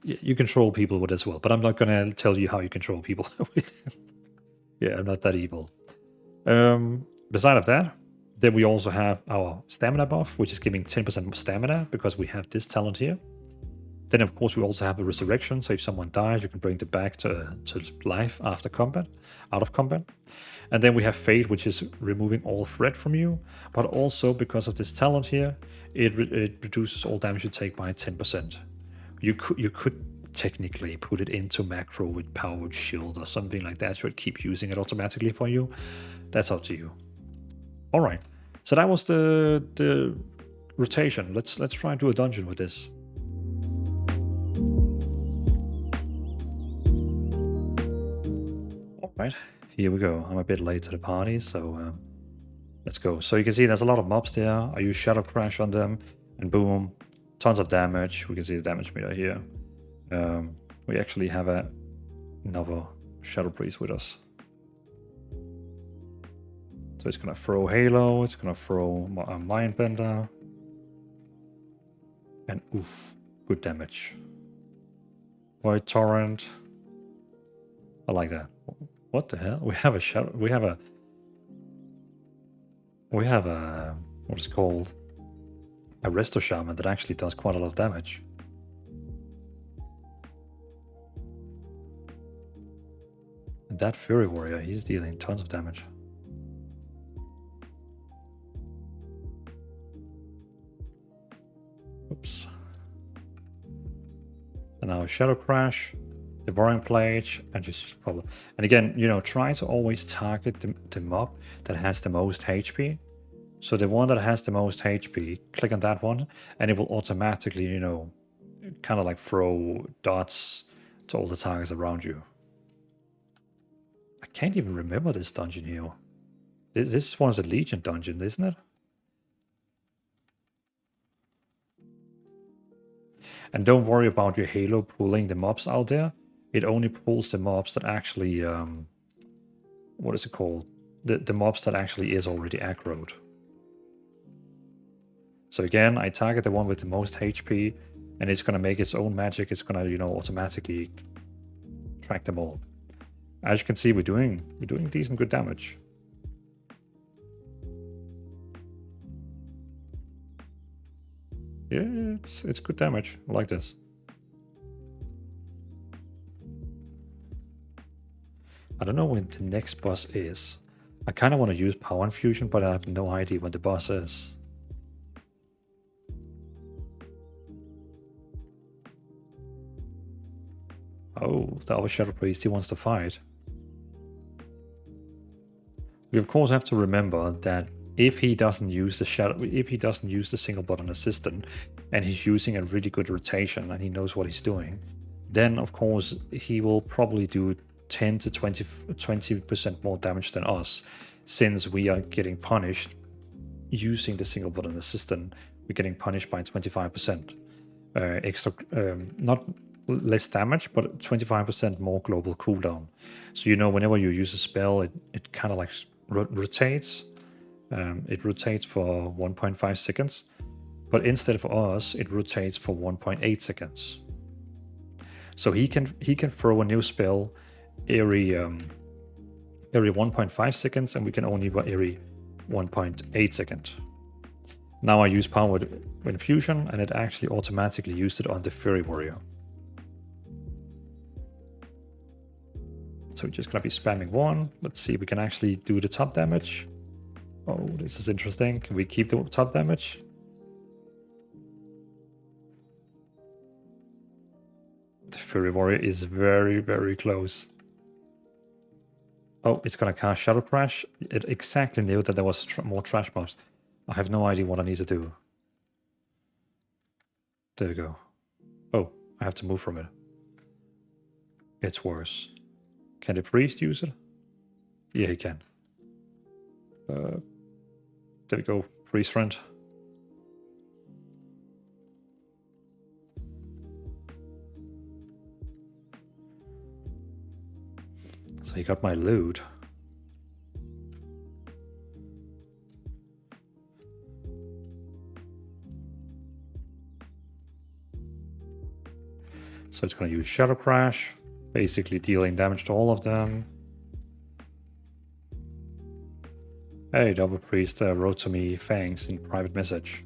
S1: you can troll people with it as well, but I'm not gonna tell you how you control people with it. Yeah, I'm not that evil. Beside of that, then we also have our stamina buff, which is giving 10% stamina because we have this talent here. Then, of course, we also have a resurrection. So if someone dies, you can bring them back to life after combat, out of combat. And then we have Fate, which is removing all threat from you. But also, because of this talent here, it reduces all damage you take by 10%. You could technically put it into macro with Powered Shield or something like that, so it keep using it automatically for you. That's up to you. All right. So that was the rotation. Let's try and do a dungeon with this. Right, here we go. I'm a bit late to the party, so let's go. So you can see there's a lot of mobs there. I use Shadow Crash on them, and boom, tons of damage. We can see the damage meter here. We actually have another Shadow Priest with us. So it's gonna throw Halo, it's gonna throw a Mindbender, and oof, good damage. Void Torrent. I like that. What the hell? We have a shadow. We have a what is it called? A Resto Shaman that actually does quite a lot of damage. And That Fury Warrior, he's dealing tons of damage. Oops. And now Shadow Crash, Devouring Plague, and just follow. And again, you know, try to always target the mob that has the most HP. So the one that has the most HP, click on that one, and it will automatically, you know, kind of like throw dots to all the targets around you. I can't even remember this dungeon here. This is one of the Legion dungeons, isn't it? And don't worry about your Halo pulling the mobs out there. It only pulls the mobs that actually, what is it called? The mobs that actually is already aggroed. So again, I target the one with the most HP, and it's gonna make its own magic. It's gonna, you know, automatically track them all. As you can see, we're doing decent good damage. Yeah, it's good damage. I like this. I don't know when the next boss is. I kind of want to use Power Infusion, but I have no idea when the boss is. Oh, the other Shadow Priest, he wants to fight. We of course have to remember that if he doesn't use the single button assistant, and he's using a really good rotation and he knows what he's doing, then of course he will probably do 10 to 20% more damage than us, since we are getting punished using the single button assistant. We're getting punished by 25% extra, not less damage, but 25% more global cooldown. So you know, whenever you use a spell, it kind of like rotates. It rotates for 1.5 seconds, but instead for us, it rotates for 1.8 seconds. So he can throw a new spell every 1.5 seconds, and we can only every 1.8 seconds. Now I use Power Infusion, and it actually automatically used it on the Fury Warrior. So we're just gonna be spamming one. Let's see if we can actually do the top damage. Oh, this is interesting. Can we keep the top damage? The Fury Warrior is very, very close. Oh, it's gonna cast Shadow Crash. It exactly knew that there was more trash mobs. I have no idea what I need to do. There we go. Oh, I have to move from it. It's worse. Can the priest use it? Yeah, he can. There we go, priest friend. So he got my loot. So it's going to use Shadow Crash, basically dealing damage to all of them. Hey, Double Priest wrote to me thanks in private message.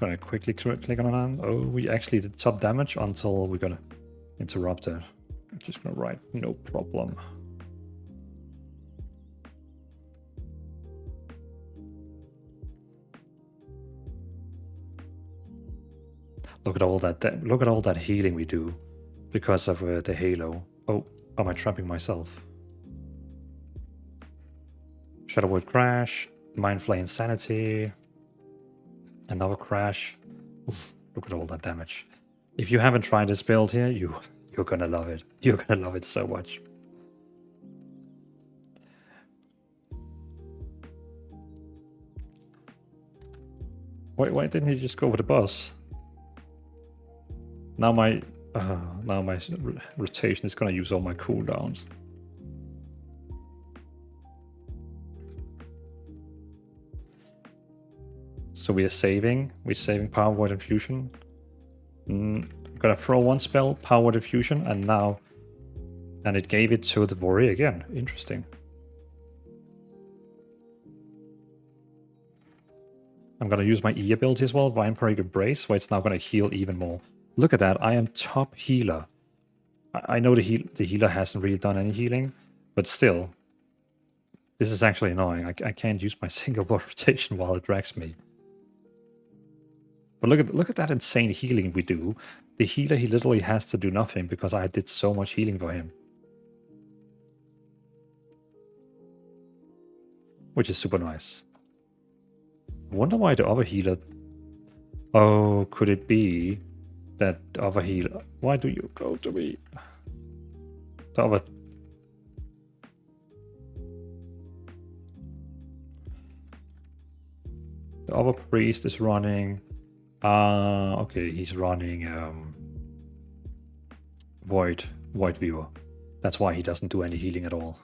S1: Gonna quickly click on it. Oh, we actually did top damage until we're gonna interrupt it. I'm just gonna write no problem. Look at all that healing we do because of the Halo. Oh, am I trapping myself? Shadow Word Crash, Mind Flay Insanity, another crash. Oof, look at all that damage. If you haven't tried this build here, you're gonna love it. You're gonna love it so much. Why didn't he just go with the boss? Now my rotation is gonna use all my cooldowns. So we're saving Power Void Infusion. I'm gonna throw one spell, Power Void Infusion, and it gave it to the warrior again. Interesting. I'm gonna use my E ability as well, Vampiric Embrace, where it's now gonna heal even more. Look at that, I am top healer. I know the healer hasn't really done any healing, but still, this is actually annoying. I can't use my single bot rotation while it drags me. But look at that insane healing we do. The healer, he literally has to do nothing because I did so much healing for him. Which is super nice. I wonder why the other healer... Oh, could it be that the other healer... Why do you go to me? The other... The other priest is running... okay, he's running Void Weaver. That's why he doesn't do any healing at all.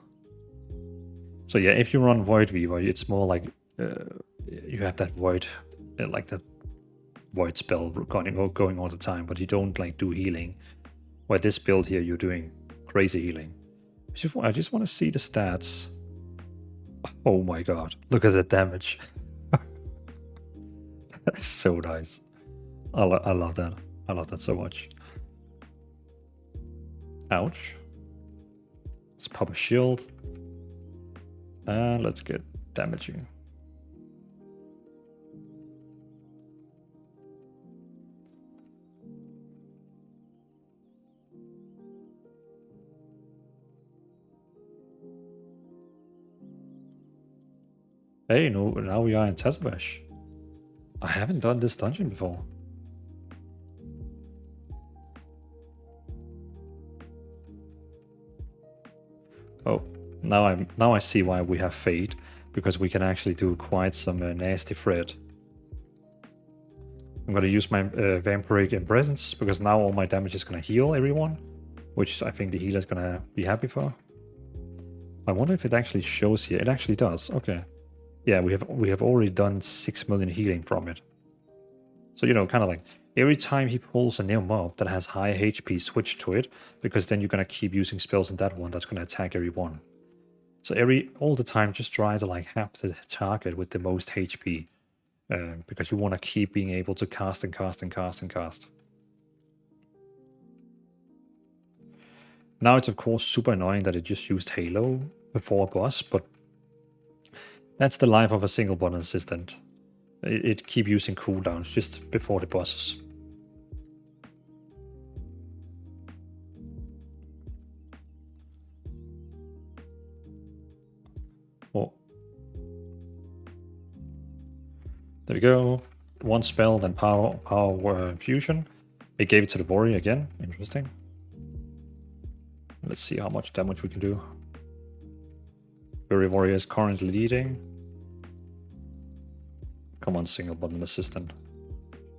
S1: So yeah, if you run Void Weaver, it's more like you have that Void, like that Void spell going all the time, but you don't like do healing. Where this build here, you're doing crazy healing. I just want to see the stats. Oh my god, look at the damage. That's so nice. I love that. I love that so much. Ouch. Let's pop a shield. And let's get damaging. Hey, no, now we are in Tezavesh. I haven't done this dungeon before. Oh, now I see why we have Fade, because we can actually do quite some nasty threat. I'm gonna use my Vampiric Embrace because now all my damage is gonna heal everyone, which I think the healer is gonna be happy for. I wonder if it actually shows here. It actually does. Okay. Yeah, we have already done 6 million healing from it. So, you know, kind of like every time he pulls a new mob that has high HP, switch to it, because then you're gonna keep using spells in that one that's gonna attack everyone. So all the time, just try to like have the target with the most HP, because you want to keep being able to cast and cast and cast and cast. Now it's of course super annoying that it just used Halo before a boss, but that's the life of a single button assistant. It keep using cooldowns just before the bosses. Oh. There we go. One spell, then power fusion. It gave it to the warrior again. Interesting. Let's see how much damage we can do. Fury warrior is currently leading. Come on, single button assistant.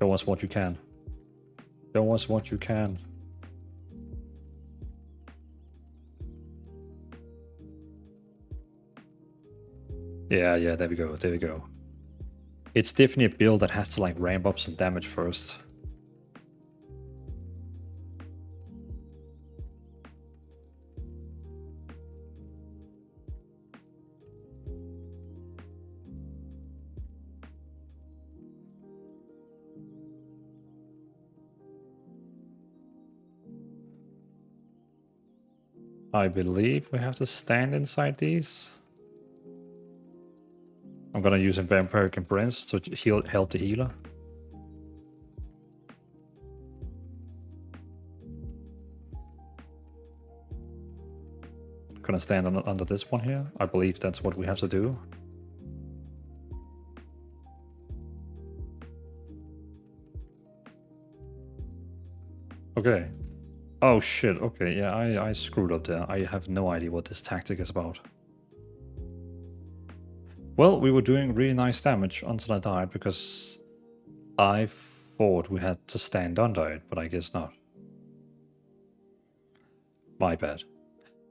S1: Show us what you can. Show us what you can. Yeah, there we go, there we go. It's definitely a build that has to like ramp up some damage first. I believe we have to stand inside these. I'm gonna use a Vampiric Embrace to help the healer. Gonna stand under this one here. I believe that's what we have to do. Okay. Oh shit, okay, yeah, I screwed up there. I have no idea what this tactic is about. Well, we were doing really nice damage until I died because I thought we had to stand under it, but I guess not. My bad.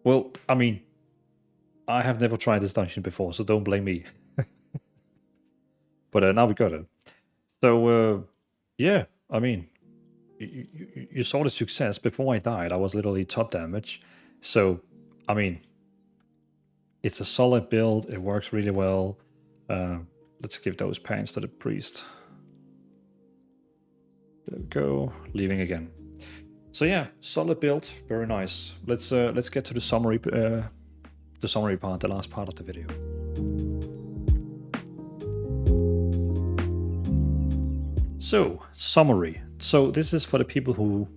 S1: Well, I mean, I have never tried this dungeon before, so don't blame me. But now we got it. So, yeah, I mean, you saw the success. Before I died, I was literally top damage. So, I mean, it's a solid build. It works really well. Let's give those pants to the priest. There we go. Leaving again. So yeah, solid build, very nice. Let's get to the summary part, the last part of the video. So, summary. So this is for the people who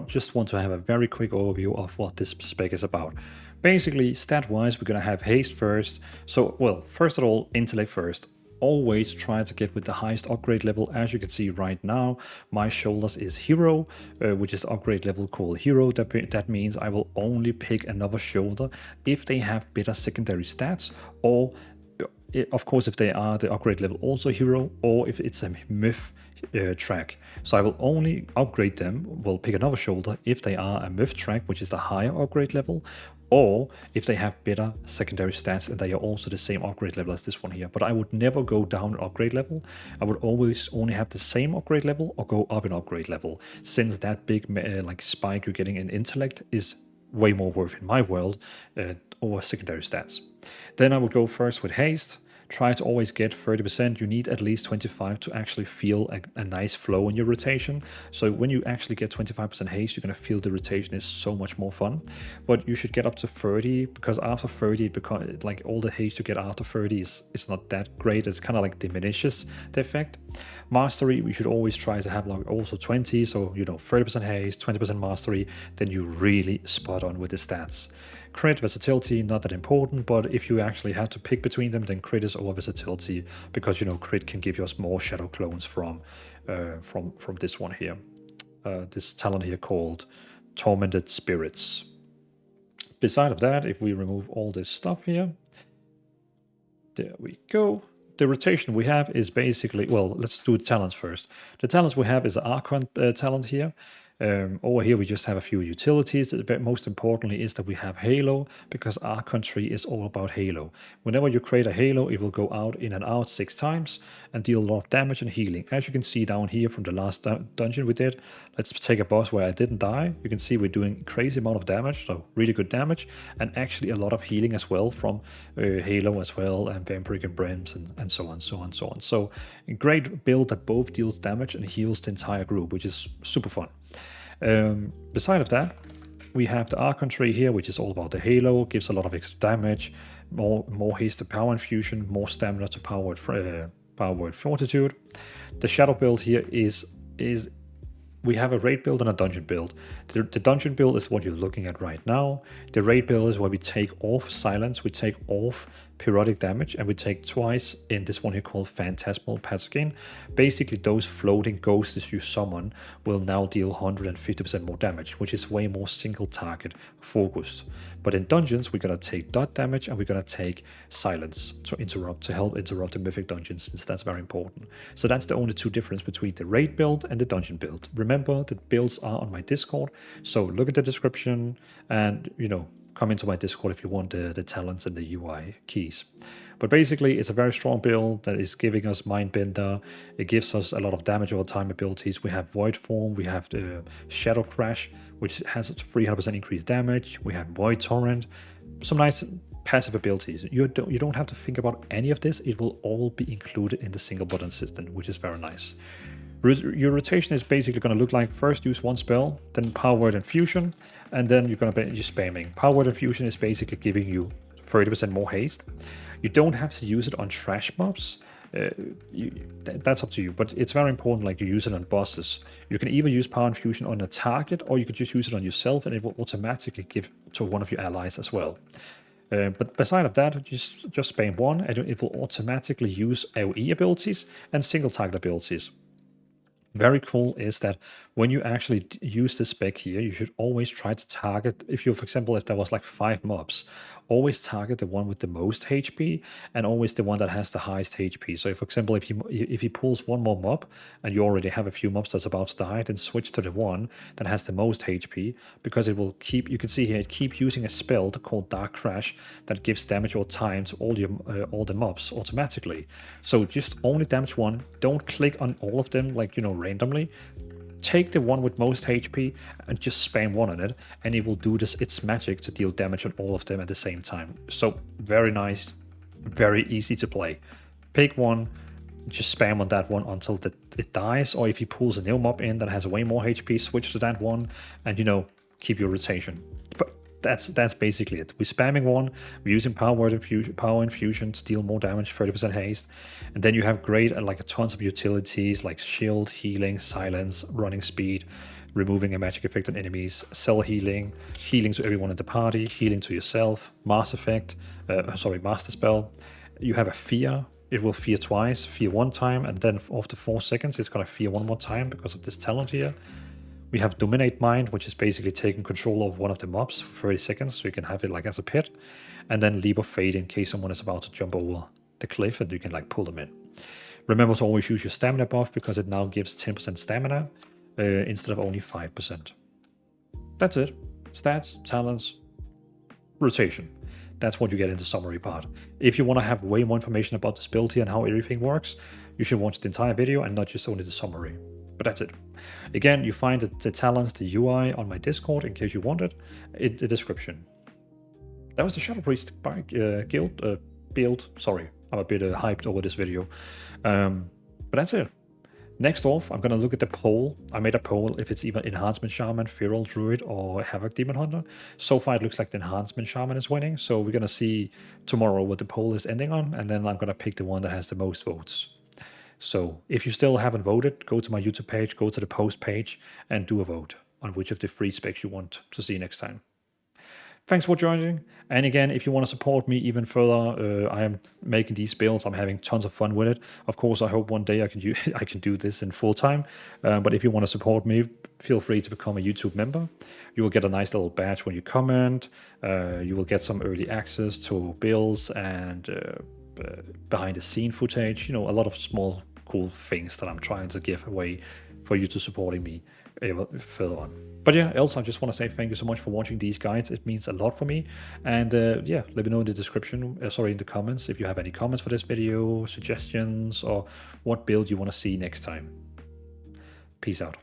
S1: just want to have a very quick overview of what this spec is about. Basically, stat-wise, we're going to have haste first. So, well, first of all, intellect first. Always try to get with the highest upgrade level. As you can see right now, my shoulders is hero, which is the upgrade level called hero. That means I will only pick another shoulder if they have better secondary stats, or of course if they are the upgrade level also hero, or if it's a myth track. So I will only upgrade them, will pick another shoulder if they are a myth track, which is the higher upgrade level, or if they have better secondary stats and they are also the same upgrade level as this one here. But I would never go down in upgrade level. I would always only have the same upgrade level or go up in upgrade level, since that big like spike you're getting in intellect is way more worth in my world over secondary stats. Then I would go first with haste. Try to always get 30%. You need at least 25 to actually feel a nice flow in your rotation. So when you actually get 25% haste, you're going to feel the rotation is so much more fun. But you should get up to 30, because after 30, it becomes like all the haste you get after 30 is not that great. It's kind of like diminishes the effect. Mastery, we should always try to have like also 20. So, you know, 30% haste, 20% mastery, then you really spot on with the stats. Crit, versatility, not that important, but if you actually have to pick between them, then crit is over versatility, because, you know, crit can give us more shadow clones from this one here, this talent here called Tormented Spirits. Beside of that, if we remove all this stuff here, there we go. The rotation we have is basically, well, let's do talents first. The talents we have is the Archon talent here. Over here we just have a few utilities, but most importantly is that we have Halo, because our country is all about Halo. Whenever you create a Halo, it will go out in and out 6 times and deal a lot of damage and healing. As you can see down here from the last dungeon we did, let's take a boss where I didn't die. You can see we're doing crazy amount of damage, so really good damage, and actually a lot of healing as well from Halo as well, and Vampiric and Brims, and so on, so on, so on. So a great build that both deals damage and heals the entire group, which is super fun. Beside of that, we have the Archon tree here, which is all about the Halo, gives a lot of extra damage, more haste to power infusion, more stamina to power word fortitude. The shadow build here is we have a raid build and a dungeon build. The dungeon build is what you're looking at right now. The raid build is where we take off silence, we take off periodic damage, and we take twice in this one here called Phantasmal Pathogen. Basically, those floating ghosts you summon will now deal 150% more damage, which is way more single target focused. But in dungeons, we're gonna take dot damage and we're gonna take silence to help interrupt the mythic dungeons, since that's very important. So that's the only two difference between the raid build and the dungeon build. Remember, the builds are on my Discord, so look at the description and, you know, come into my Discord if you want the talents and the UI keys. But basically, it's a very strong build that is giving us Mindbender. It gives us a lot of damage over time abilities. We have Void Form, we have the Shadow Crash, which has 300% increased damage. We have Void Torrent, some nice passive abilities. You don't have to think about any of this. It will all be included in the single button system, which is very nice. Your rotation is basically going to look like first use one spell, then Power Word Infusion, and then you're going to be spamming. Power Word Infusion is basically giving you 30% more haste. You don't have to use it on trash mobs. That's up to you, but it's very important, like, you use it on bosses. You can either use Power Infusion on a target, or you could just use it on yourself, and it will automatically give to one of your allies as well. But beside of that, just spam one, and it will automatically use AoE abilities and single target abilities. Very cool is that when you actually use the spec here, you should always try to target, if you, for example, if there was like 5 mobs, always target the one with the most HP and always the one that has the highest HP. So, for example, if he pulls one more mob and you already have a few mobs that's about to die, then switch to the one that has the most HP, because it will keep, you can see here, it keeps using a spell called Dark Crash that gives damage or time to all the mobs automatically. So just only damage one. Don't click on all of them, like, you know, randomly. Take the one with most HP and just spam one on it, and it will do its magic to deal damage on all of them at the same time. So very nice, very easy to play. Pick one, just spam on that one until it dies, or if he pulls a new mob in that has way more HP, switch to that one, and you know, keep your rotation. But that's basically it. We're spamming one, we're using power infusion to deal more damage, 30% haste, and then you have great like tons of utilities like shield, healing, silence, running speed, removing a magic effect on enemies, cell healing, healing to everyone in the party, healing to yourself, master spell. You have a fear. It will fear twice, fear one time, and then after 4 seconds, it's gonna fear one more time because of this talent here. We have Dominate Mind, which is basically taking control of one of the mobs for 30 seconds, so you can have it like as a pet. And then Leap of Fate in case someone is about to jump over the cliff and you can like pull them in. Remember to always use your stamina buff because it now gives 10% stamina instead of only 5%. That's it. Stats, talents, rotation. That's what you get in the summary part. If you want to have way more information about this build here and how everything works, you should watch the entire video and not just only the summary. But that's it. Again, you find the talents, the UI on my Discord in case you want it, in the description. That was the Shadow Priest guild build. Sorry, I'm a bit hyped over this video. But that's it. Next off, I'm going to look at the poll. I made a poll if it's either Enhancement Shaman, Feral Druid, or Havoc Demon Hunter. So far, it looks like the Enhancement Shaman is winning. So we're going to see tomorrow what the poll is ending on. And then I'm going to pick the one that has the most votes. So if you still haven't voted, go to my YouTube page, go to the post page, and do a vote on which of the free specs you want to see next time. Thanks for joining. And again, if you want to support me even further, I am making these builds. I'm having tons of fun with it. Of course, I hope one day I can do this in full time. But if you want to support me, feel free to become a YouTube member. You will get a nice little badge when you comment. You will get some early access to builds and behind the scene footage. You know, a lot of small cool things that I'm trying to give away for you to supporting me further on. But yeah, else I just want to say thank you so much for watching these guides. It means a lot for me. And yeah, let me know in the description, in the comments, if you have any comments for this video, suggestions, or what build you want to see next time. Peace out.